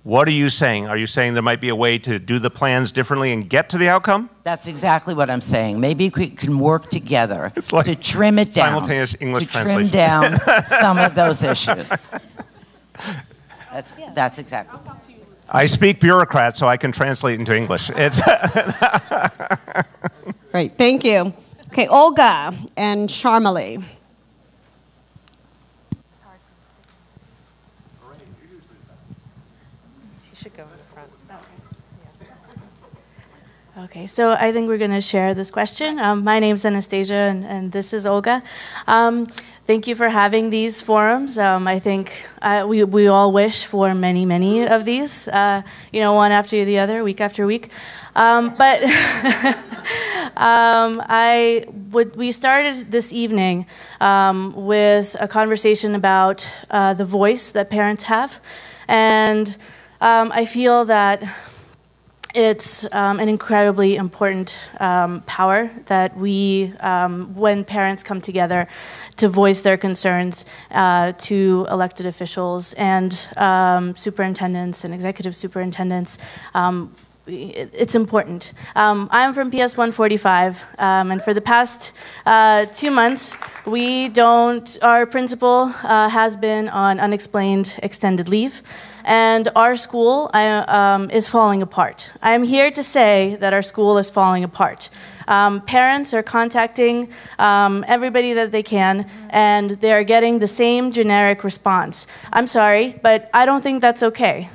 What are you saying? Are you saying there might be a way to do the plans differently and get to the outcome? That's exactly what I'm saying. Maybe we can work together to trim it down. Simultaneous English To trim translation. down some of those issues. That's exactly. I speak bureaucrat, so I can translate into English. It's Great, thank you. Okay, Olga and Sharmali. Okay, so I think we're going to share this question. My name's Anastasia, and this is Olga. Thank you for having these forums. I think we all wish for many, many of these, one after the other, week after week. But we started this evening with a conversation about the voice that parents have. And I feel that it's an incredibly important power that we, when parents come together to voice their concerns to elected officials and superintendents and executive superintendents, it's important. I'm from PS 145, and for the past 2 months, our principal has been on unexplained extended leave. And our school is falling apart. I'm here to say that our school is falling apart. Parents are contacting everybody that they can, and they're getting the same generic response. I'm sorry, but I don't think that's okay.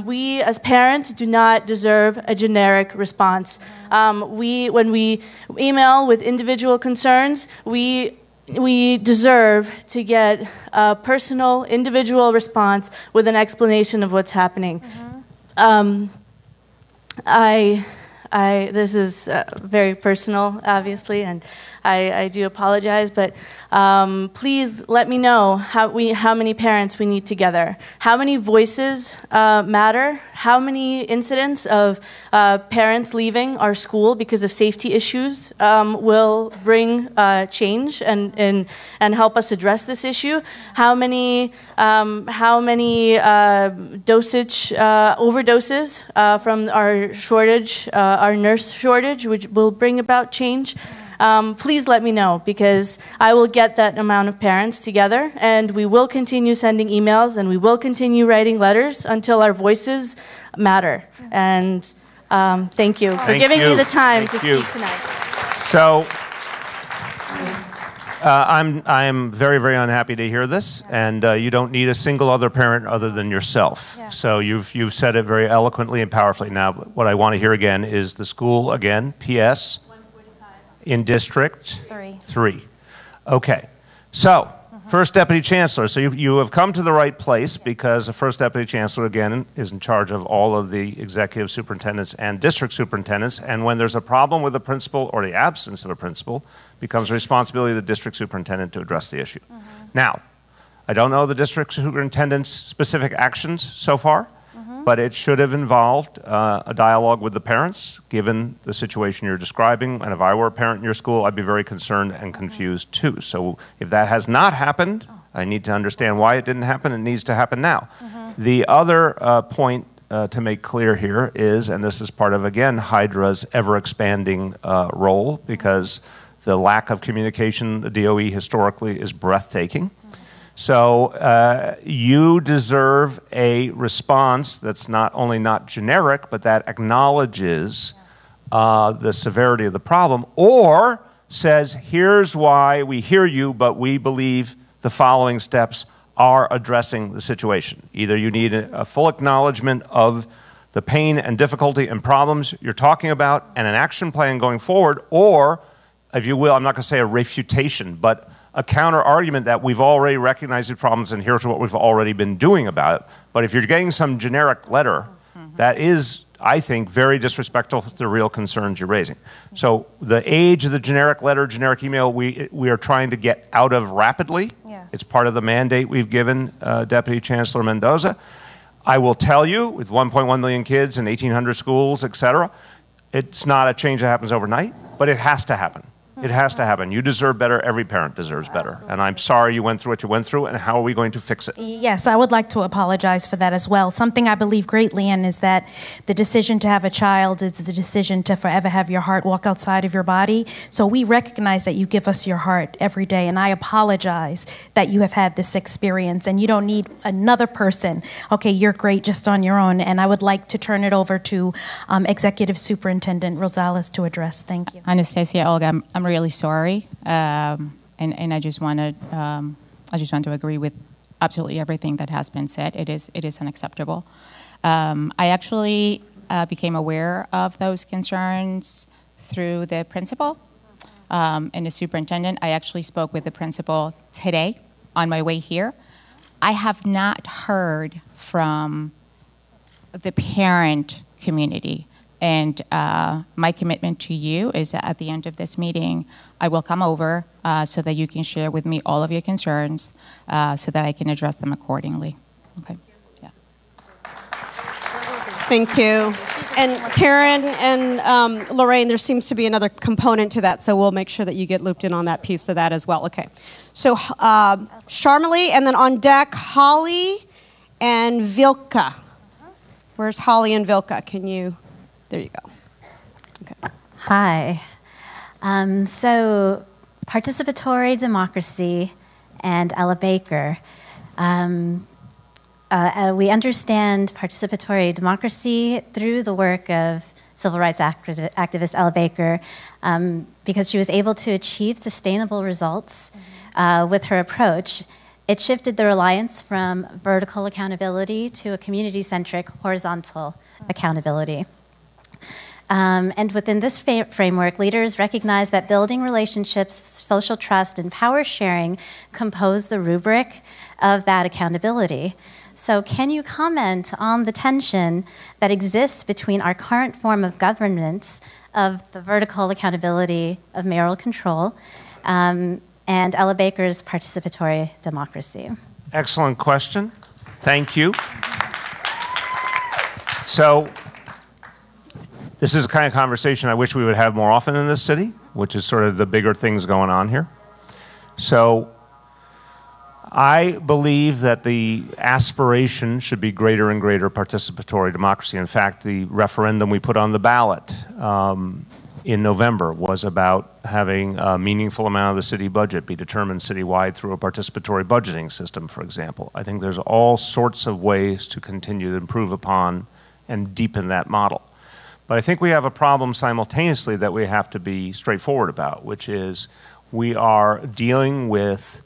We, as parents, do not deserve a generic response. When we email with individual concerns, we we deserve to get a personal, individual response with an explanation of what's happening. This is very personal, obviously, and I do apologize, but please let me know how many parents we need together. How many voices matter? How many incidents of parents leaving our school because of safety issues will bring change and help us address this issue? How many overdoses from our shortage, our nurse shortage, which will bring about change? Please let me know, because I will get that amount of parents together, and we will continue sending emails, and we will continue writing letters until our voices matter. And thank you for giving me the time to speak tonight. So I'm very, very unhappy to hear this, and you don't need a single other parent other than yourself. Yeah. So you've said it very eloquently and powerfully. Now, what I want to hear again is the school again, PS. In District 3. Okay. So, First Deputy Chancellor. So you have come to the right place, because the First Deputy Chancellor, again, is in charge of all of the executive superintendents and district superintendents. And when there's a problem with a principal or the absence of a principal, it becomes the responsibility of the district superintendent to address the issue. Now, I don't know the district superintendent's specific actions so far, but it should have involved a dialogue with the parents, given the situation you're describing. And if I were a parent in your school, I'd be very concerned and confused too. So if that has not happened, I need to understand why it didn't happen. It needs to happen now. The other point to make clear here is, and this is part of, again, Hydra's ever-expanding role, because the lack of communication, the DOE historically, is breathtaking. So you deserve a response that's not only not generic, but that acknowledges the severity of the problem, or says, here's why we hear you, but we believe the following steps are addressing the situation. Either you need a full acknowledgement of the pain and difficulty and problems you're talking about and an action plan going forward, or, if you will, I'm not going to say a refutation, but a counter-argument that we've already recognized the problems and here's what we've already been doing about it. But if you're getting some generic letter, that is, I think, very disrespectful to the real concerns you're raising. So the age of the generic letter, generic email, we are trying to get out of rapidly. Yes. It's part of the mandate we've given Deputy Chancellor Mendoza. I will tell you, with 1.1 million kids and 1,800 schools, et cetera, it's not a change that happens overnight, but it has to happen. It has to happen. You deserve better. Every parent deserves better. Absolutely. And I'm sorry you went through what you went through, and how are we going to fix it? Yes, I would like to apologize for that as well. Something I believe greatly in is that the decision to have a child is the decision to forever have your heart walk outside of your body. So we recognize that you give us your heart every day, and I apologize that you have had this experience, and you don't need another person. Okay, you're great just on your own, and I would like to turn it over to Executive Superintendent Rosales to address. Thank you. Anastasia, Olga, I'm really sorry, and I just want to agree with absolutely everything that has been said. It is unacceptable. I actually became aware of those concerns through the principal and the superintendent. I actually spoke with the principal today on my way here. I have not heard from the parent community. And my commitment to you is that at the end of this meeting, I will come over so that you can share with me all of your concerns so that I can address them accordingly. Okay. Yeah. Thank you. And Karen and Lorraine, there seems to be another component to that, so we'll make sure that you get looped in on that piece of that as well. Okay. So Sharmali, and then on deck, Holly and Vilka. Where's Holly and Vilka? Can you... There you go. Okay. Hi. So participatory democracy and Ella Baker. We understand participatory democracy through the work of civil rights activist Ella Baker because she was able to achieve sustainable results with her approach. It shifted the reliance from vertical accountability to a community-centric horizontal accountability. And within this framework, leaders recognize that building relationships, social trust, and power sharing compose the rubric of that accountability. So can you comment on the tension that exists between our current form of governance, of the vertical accountability of mayoral control, and Ella Baker's participatory democracy? Excellent question. Thank you. So this is the kind of conversation I wish we would have more often in this city, which is sort of the bigger things going on here. So I believe that the aspiration should be greater and greater participatory democracy. In fact, the referendum we put on the ballot in November was about having a meaningful amount of the city budget be determined citywide through a participatory budgeting system, for example. I think there's all sorts of ways to continue to improve upon and deepen that model. But I think we have a problem simultaneously that we have to be straightforward about, which is we are dealing with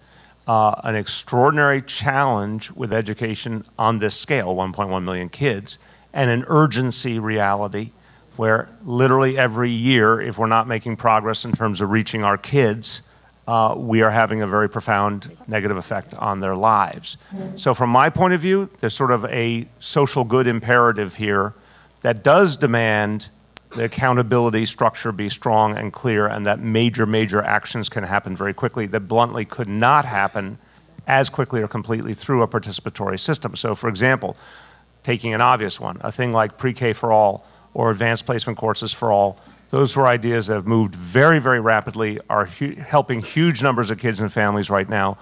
an extraordinary challenge with education on this scale, 1.1 million kids, and an urgency reality where literally every year, if we're not making progress in terms of reaching our kids, we are having a very profound negative effect on their lives. So from my point of view, there's sort of a social good imperative here that does demand the accountability structure be strong and clear, and that major actions can happen very quickly that bluntly could not happen as quickly or completely through a participatory system. So for example, taking an obvious one, a thing like pre-K for all or advanced placement courses for all, those were ideas that have moved very rapidly, are helping huge numbers of kids and families right now.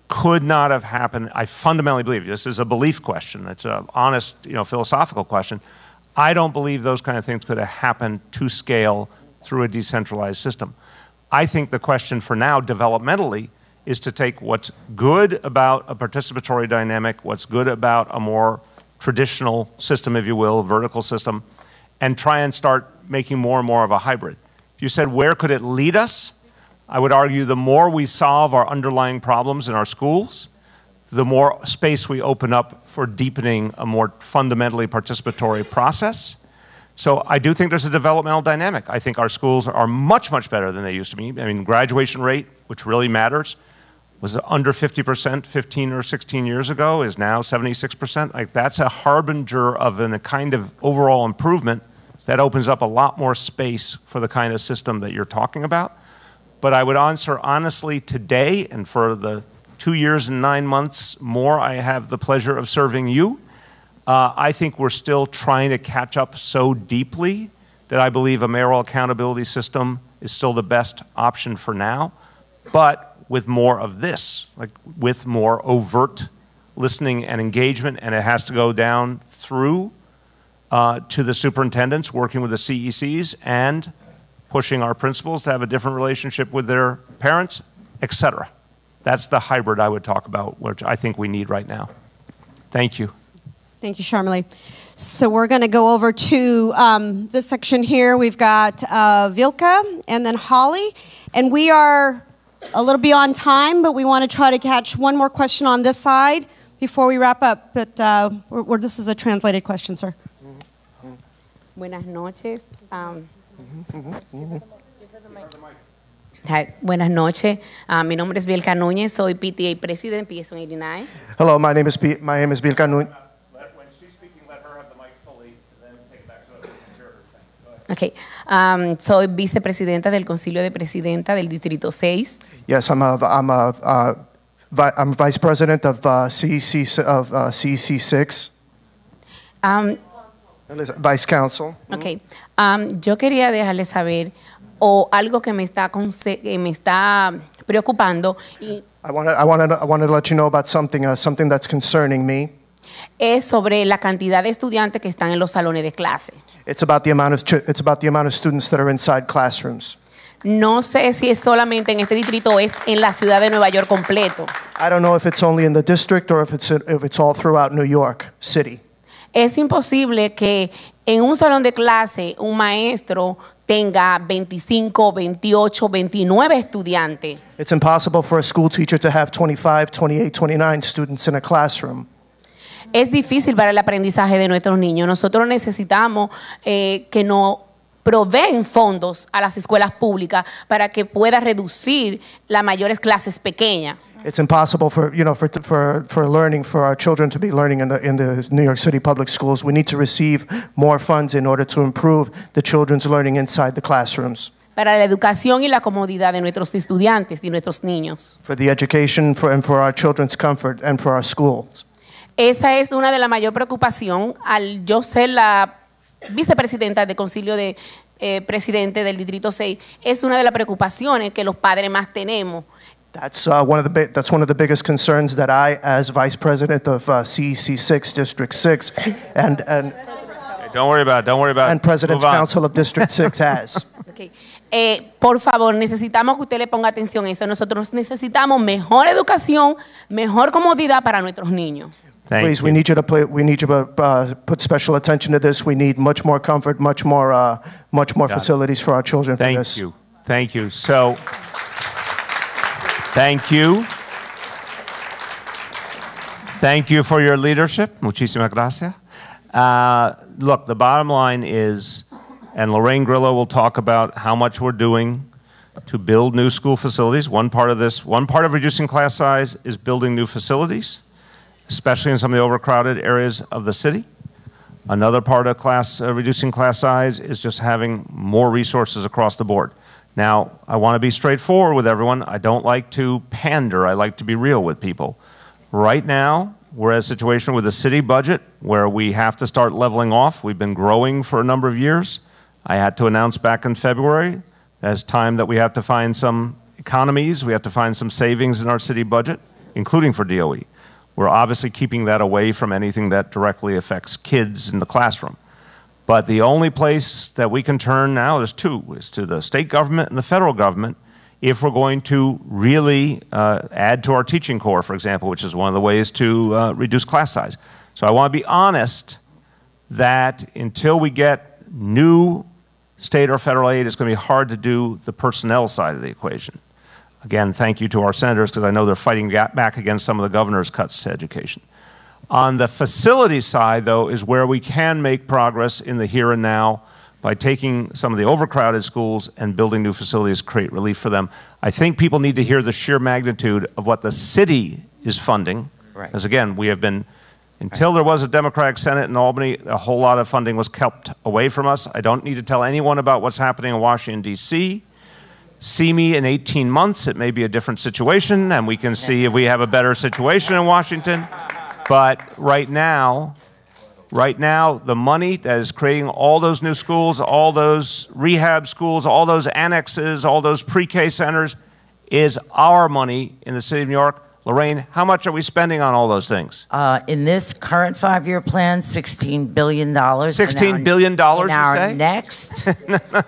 Could not have happened. I fundamentally believe, this is a belief question, it's an honest, philosophical question. I don't believe those kind of things could have happened to scale through a decentralized system. I think the question for now, developmentally, is to take what's good about a participatory dynamic, what's good about a more traditional system, if you will, vertical system, and try and start making more and more of a hybrid. If you said, where could it lead us? I would argue the more we solve our underlying problems in our schools, the more space we open up for deepening a more fundamentally participatory process. So I do think there's a developmental dynamic. I think our schools are much better than they used to be. I mean, graduation rate, which really matters, was under 50% 15 or 16 years ago, is now 76%. Like, that's a harbinger of a kind of overall improvement that opens up a lot more space for the kind of system that you're talking about. But I would answer honestly today, and for the 2 years and 9 months more I have the pleasure of serving you, I think we're still trying to catch up so deeply that I believe a mayoral accountability system is still the best option for now, but with more of this, like with more overt listening and engagement, and it has to go down through to the superintendents working with the CECs and pushing our principals to have a different relationship with their parents, etc. That's the hybrid I would talk about, which I think we need right now. Thank you. Thank you, Sharmali. So we're going to go over to this section here. We've got Vilka and then Holly. And we are a little beyond time, but we want to try to catch one more question on this side before we wrap up. But this is a translated question, sir. Buenas noches. Hi, buenas noches. Mi nombre es Vilka Núñez. Soy PTA President, PSO 89. Hello, my name is Vilka Núñez. When she's speaking, let her have the mic fully, then take it back to her. Okay. Soy vicepresidenta del Concilio de Presidenta del Distrito 6. Yes, I'm vice president of CEC 6. Vice counsel. Okay. Yo quería dejarles saber o algo que me está preocupando. I want to let you know about something that's concerning me. Es sobre la cantidad de estudiantes que están en los salones de clase. It's about the amount of students that are inside classrooms. No sé si es solamente en este distrito o es en la ciudad de Nueva York completo. I don't know if it's only in the district or if it's all throughout New York City. Es imposible que en un salón de clase un maestro tenga 25, 28, 29 estudiantes. It's impossible for a school teacher to have 25, 28, 29 students in a classroom. Es difícil para el aprendizaje de nuestros niños. Nosotros necesitamos que nos proveen fondos a las escuelas públicas para que pueda reducir las mayores clases pequeñas. It's impossible for learning, for our children to be learning in the New York City public schools. We need to receive more funds in order to improve the children's learning inside the classrooms. Para la educación y la comodidad de nuestros estudiantes y nuestros niños. For the education and for our children's comfort and for our schools. Esa es una de las mayores preocupaciones al yo ser la vicepresidenta del Concilio de Presidente del Distrito 6. Es una de las preocupaciones que los padres más tenemos. That's one of the biggest concerns that I, as Vice President of CEC 6, District 6, and don't worry about it. And President's Council of District 6 has. Okay. Por favor, necesitamos que usted le ponga atención a eso. Nosotros necesitamos mejor educación, mejor comodidad para nuestros niños. Please, we need you to put special attention to this. We need much more comfort, much more facilities for our children. Thank you. Thank you. So, thank you. Thank you for your leadership. Muchísimas gracias. Look, the bottom line is, and Lorraine Grillo will talk about how much we're doing to build new school facilities. One part of reducing class size is building new facilities, especially in some of the overcrowded areas of the city. Another part of reducing class size is just having more resources across the board. Now, I want to be straightforward with everyone. I don't like to pander. I like to be real with people. Right now, we're at a situation with the city budget where we have to start leveling off. We've been growing for a number of years. I had to announce back in February that it's time that we have to find some economies. We have to find some savings in our city budget, including for DOE. We're obviously keeping that away from anything that directly affects kids in the classroom. But the only place that we can turn now is to the state government and the federal government if we're going to really add to our teaching corps, for example, which is one of the ways to reduce class size. So I want to be honest that until we get new state or federal aid, it's going to be hard to do the personnel side of the equation. Again, thank you to our senators, because I know they're fighting back against some of the governor's cuts to education. On the facility side, though, is where we can make progress in the here and now by taking some of the overcrowded schools and building new facilities to create relief for them. I think people need to hear the sheer magnitude of what the city is funding. Right. Because again, we have been, until there was a Democratic Senate in Albany, a whole lot of funding was kept away from us. I don't need to tell anyone about what's happening in Washington, D.C. See me in 18 months. It may be a different situation, and we can see if we have a better situation in Washington. But right now, the money that is creating all those new schools, all those rehab schools, all those annexes, all those pre-K centers is our money in the city of New York. Lorraine, how much are we spending on all those things? In this current 5-year plan, $16 billion. $16 billion,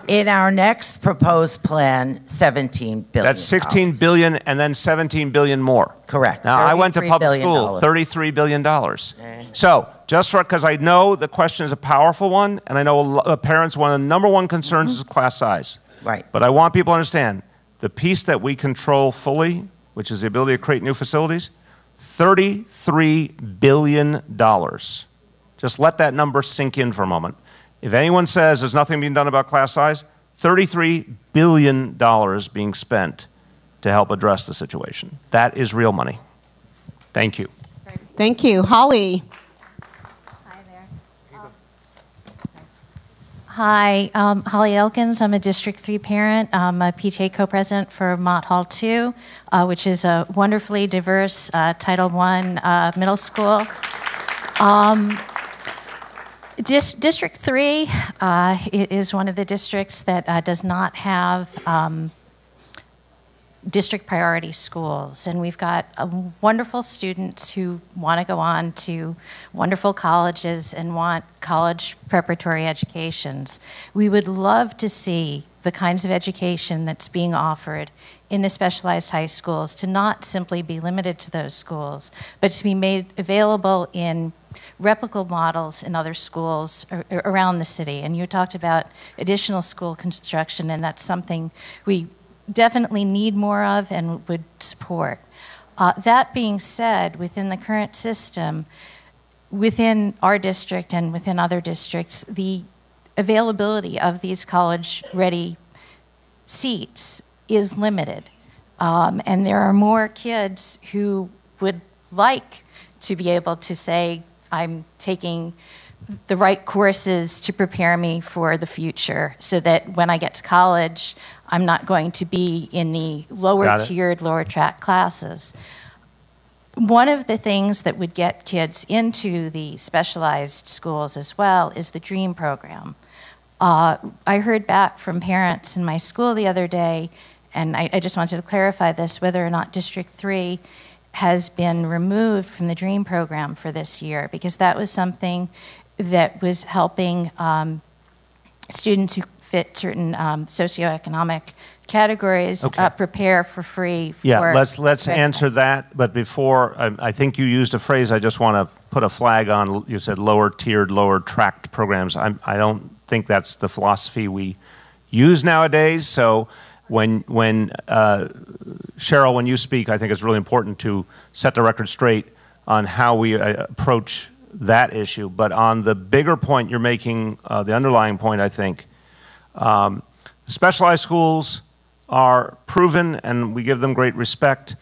in our next proposed plan, $17 billion. That's $16 billion and then $17 billion more. Correct. Now, I went to public school, $33 billion. So, just because I know the question is a powerful one, and I know parents, one of the number one concerns is class size. Right. But I want people to understand, the piece that we control fully, which is the ability to create new facilities, $33 billion. Just let that number sink in for a moment. If anyone says there's nothing being done about class size, $33 billion being spent to help address the situation. That is real money. Thank you. Thank you. Holly. Hi, Holly Elkins. I'm a District 3 parent. I'm a PTA co-president for Mott Hall 2, which is a wonderfully diverse Title I middle school. District 3 is one of the districts that does not have district priority schools, and we've got wonderful students who want to go on to wonderful colleges and want college preparatory educations. We would love to see the kinds of education that's being offered in the specialized high schools to not simply be limited to those schools, but to be made available in replicable models in other schools around the city. And you talked about additional school construction, and that's something we definitely need more of and would support. That being said, within the current system, within our district and within other districts, the availability of these college-ready seats is limited. And there are more kids who would like to be able to say, I'm taking the right courses to prepare me for the future so that when I get to college, I'm not going to be in the lower tiered, lower track classes. One of the things that would get kids into the specialized schools as well is the DREAM program. I heard back from parents in my school the other day, and I just wanted to clarify this, whether or not District 3 has been removed from the DREAM program for this year, because that was something that was helping students who fit certain socioeconomic categories prepare for free. Yeah, let's answer that. But before, I think you used a phrase I just want to put a flag on. You said lower tiered, lower tracked programs. I don't think that's the philosophy we use nowadays. So when Cheryl, when you speak, I think it's really important to set the record straight on how we approach that issue. But on the bigger point you're making, the underlying point, I think, specialized schools are proven and we give them great respect,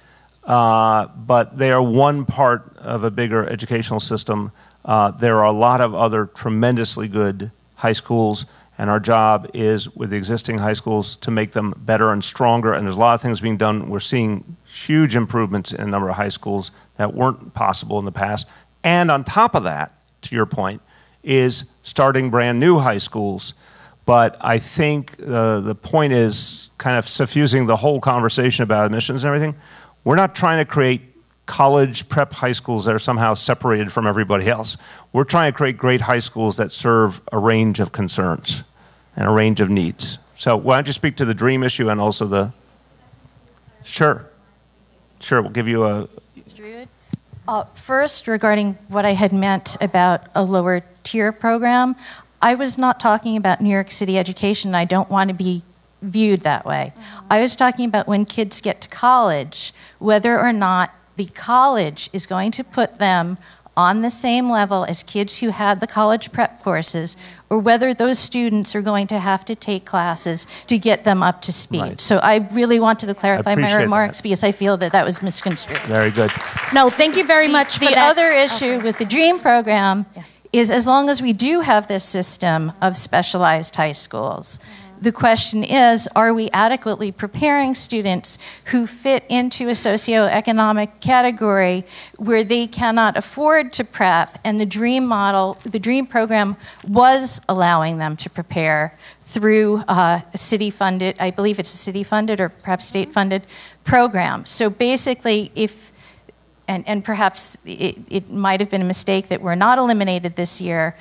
but they are one part of a bigger educational system. There are a lot of other tremendously good high schools, and our job is, with the existing high schools, to make them better and stronger, and there's a lot of things being done. We're seeing huge improvements in a number of high schools that weren't possible in the past. And on top of that, to your point, is starting brand new high schools. But I think the point is kind of suffusing the whole conversation about admissions and everything. We're not trying to create college prep high schools that are somehow separated from everybody else. We're trying to create great high schools that serve a range of concerns and a range of needs. So why don't you speak to the DREAM issue and also the... Sure, we'll give you a... First, regarding what I had meant about a lower tier program, I was not talking about New York City education. I don't want to be viewed that way. I was talking about when kids get to college, whether or not the college is going to put them on the same level as kids who had the college prep courses, or whether those students are going to have to take classes to get them up to speed. Right. So I really wanted to clarify my remarks because I feel that that was misconstrued. Very good. No, thank you very much for that. The other issue with the DREAM program is, as long as we do have this system of specialized high schools, the question is, are we adequately preparing students who fit into a socioeconomic category where they cannot afford to prep, and the DREAM model, the DREAM program was allowing them to prepare through a city-funded, I believe it's a city-funded or perhaps state-funded program. So basically, if, and perhaps it might have been a mistake that we're not eliminated this year,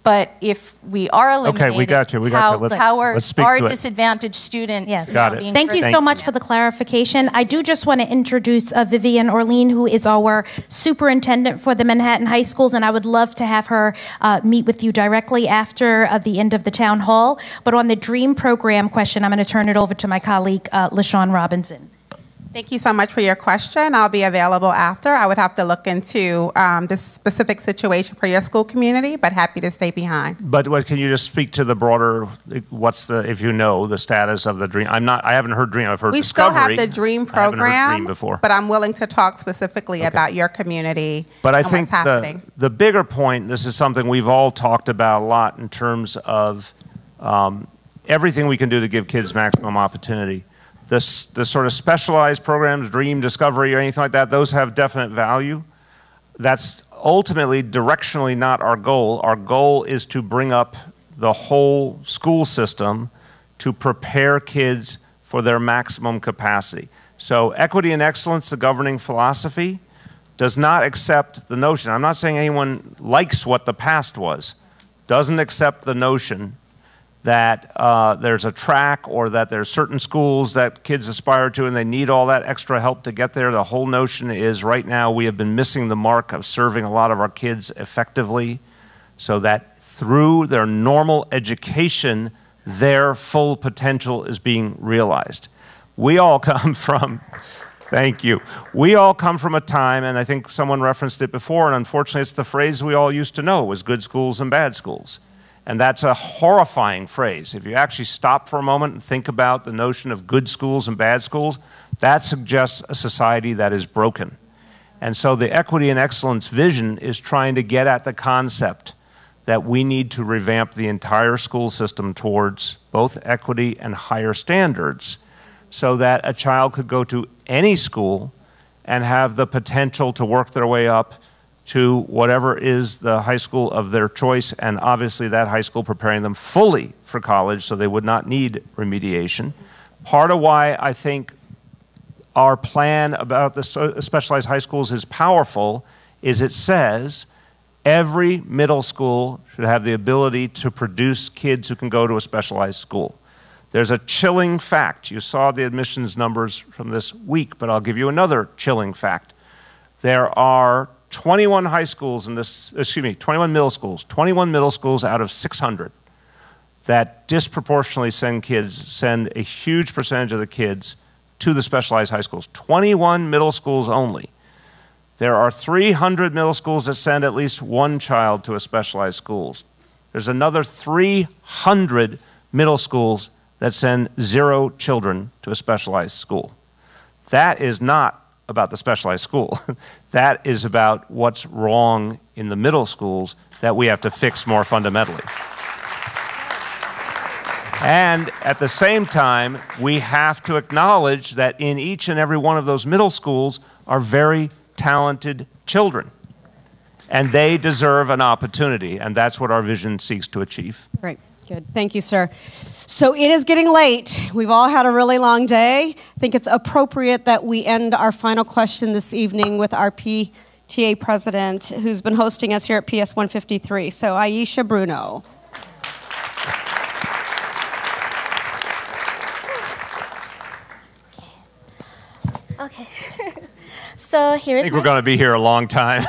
but if we are eliminated, we got you. How are our disadvantaged students? Yes. Got it. Thank you so much for the clarification. I do just want to introduce Vivian Orlean, who is our superintendent for the Manhattan High Schools, and I would love to have her meet with you directly after the end of the town hall. But on the DREAM program question, I'm going to turn it over to my colleague, LaShawn Robinson. Thank you so much for your question. I'll be available after. I would have to look into this specific situation for your school community, but happy to stay behind. But can you just speak to the broader, what's the, if you know, the status of the DREAM? I haven't heard DREAM, I've heard we Discovery. We still have the DREAM program, I haven't heard DREAM before. But I'm willing to talk specifically about your community but I and think what's happening. The bigger point, this is something we've all talked about a lot in terms of everything we can do to give kids maximum opportunity. The sort of specialized programs, DREAM, Discovery, or anything like that, those have definite value. That's ultimately directionally not our goal. Our goal is to bring up the whole school system to prepare kids for their maximum capacity. So equity and excellence, the governing philosophy, does not accept the notion. I'm not saying anyone likes what the past was, doesn't accept the notion that there's a track or that there's certain schools that kids aspire to and they need all that extra help to get there. The whole notion is right now we have been missing the mark of serving a lot of our kids effectively so that through their normal education, their full potential is being realized. We all come from, thank you, we all come from a time, and I think someone referenced it before, and unfortunately it's the phrase we all used to know, was good schools and bad schools. And that's a horrifying phrase. If you actually stop for a moment and think about the notion of good schools and bad schools, that suggests a society that is broken. And so the equity and excellence vision is trying to get at the concept that we need to revamp the entire school system towards both equity and higher standards so that a child could go to any school and have the potential to work their way up to whatever is the high school of their choice, and obviously that high school preparing them fully for college so they would not need remediation. Part of why I think our plan about the specialized high schools is powerful is it says every middle school should have the ability to produce kids who can go to a specialized school. There's a chilling fact. You saw the admissions numbers from this week, but I'll give you another chilling fact. There are 21 high schools in this, 21 middle schools out of 600 that disproportionately send a huge percentage of the kids to the specialized high schools. 21 middle schools only. There are 300 middle schools that send at least one child to a specialized school. There's another 300 middle schools that send 0 children to a specialized school. That is not about the specialized school. That is about what's wrong in the middle schools that we have to fix more fundamentally. And at the same time, we have to acknowledge that in each and every one of those middle schools are very talented children. And they deserve an opportunity, and that's what our vision seeks to achieve. Great. Good. Thank you, sir. So it is getting late. We've all had a really long day. I think it's appropriate that we end our final question this evening with our PTA president, who's been hosting us here at PS 153. So Aisha Bruno. Okay. So here's I think we're going to be here a long time.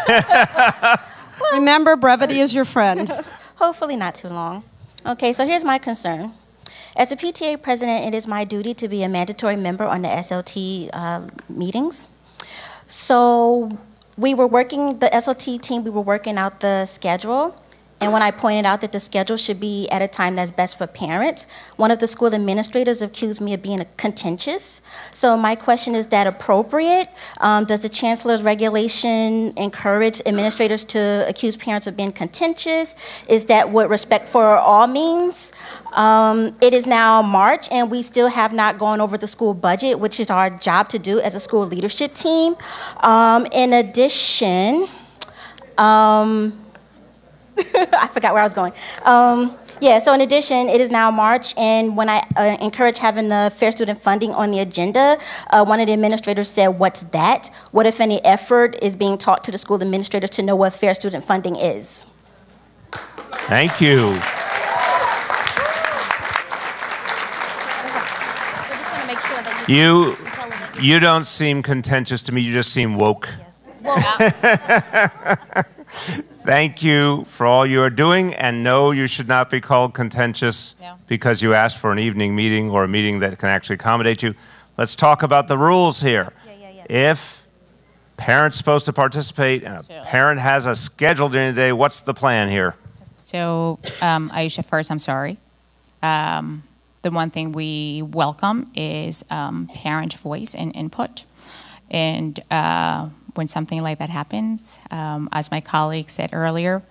Remember, brevity is your friend. Hopefully not too long. Okay, so here's my concern. As a PTA president, it is my duty to be a mandatory member on the SLT meetings. So we were working, the SLT team, we were working out the schedule. And when I pointed out that the schedule should be at a time that's best for parents, one of the school administrators accused me of being contentious. So my question, is that appropriate? Does the chancellor's regulation encourage administrators to accuse parents of being contentious? Is that what respect for all means? It is now March and we still have not gone over the school budget, which is our job to do as a school leadership team. In addition, I forgot where I was going. Yeah, so in addition, it is now March, and when I encourage having the fair student funding on the agenda, one of the administrators said, "What's that? What, if any, effort is being taught to the school administrators to know what fair student funding is?" Thank you. You don't seem contentious to me, you just seem woke. Thank you for all you are doing, and no, you should not be called contentious because you asked for an evening meeting or a meeting that can actually accommodate you. Let's talk about the rules here. If parents supposed to participate and a parent has a schedule during the day, what's the plan here? So, Aisha, first, I'm sorry. The one thing we welcome is parent voice and input. And when something like that happens, as my colleague said earlier,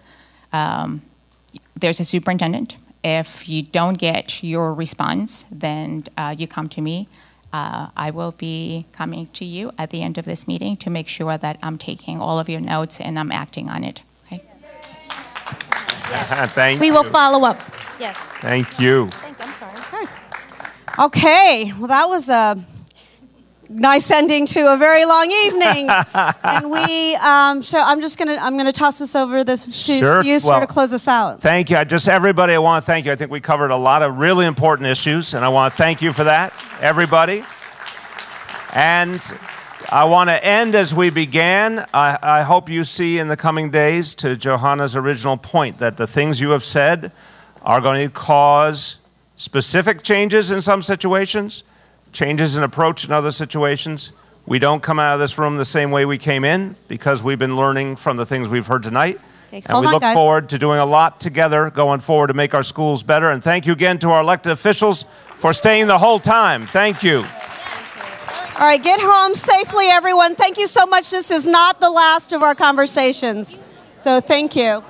there's a superintendent. If you don't get your response, then you come to me. I will be coming to you at the end of this meeting to make sure that I'm taking all of your notes and I'm acting on it. Okay? Yes. Thank you. We will follow up. Yes. Thank you. I'm sorry. Okay, well that was a nice ending to a very long evening. And we, so I'm gonna toss this over to you, sir, to close us out. Thank you. Everybody, I want to thank you. I think we covered a lot of really important issues, and I want to thank you for that, everybody. And I want to end as we began. I hope you see in the coming days, to Johanna's original point, that the things you have said are going to cause specific changes in some situations, changes in approach in other situations. We don't come out of this room the same way we came in because we've been learning from the things we've heard tonight. And hold we on, look guys. forward to doing a lot together going forward to make our schools better. And thank you again to our elected officials for staying the whole time. Thank you. All right, get home safely, everyone. Thank you so much. This is not the last of our conversations. So thank you.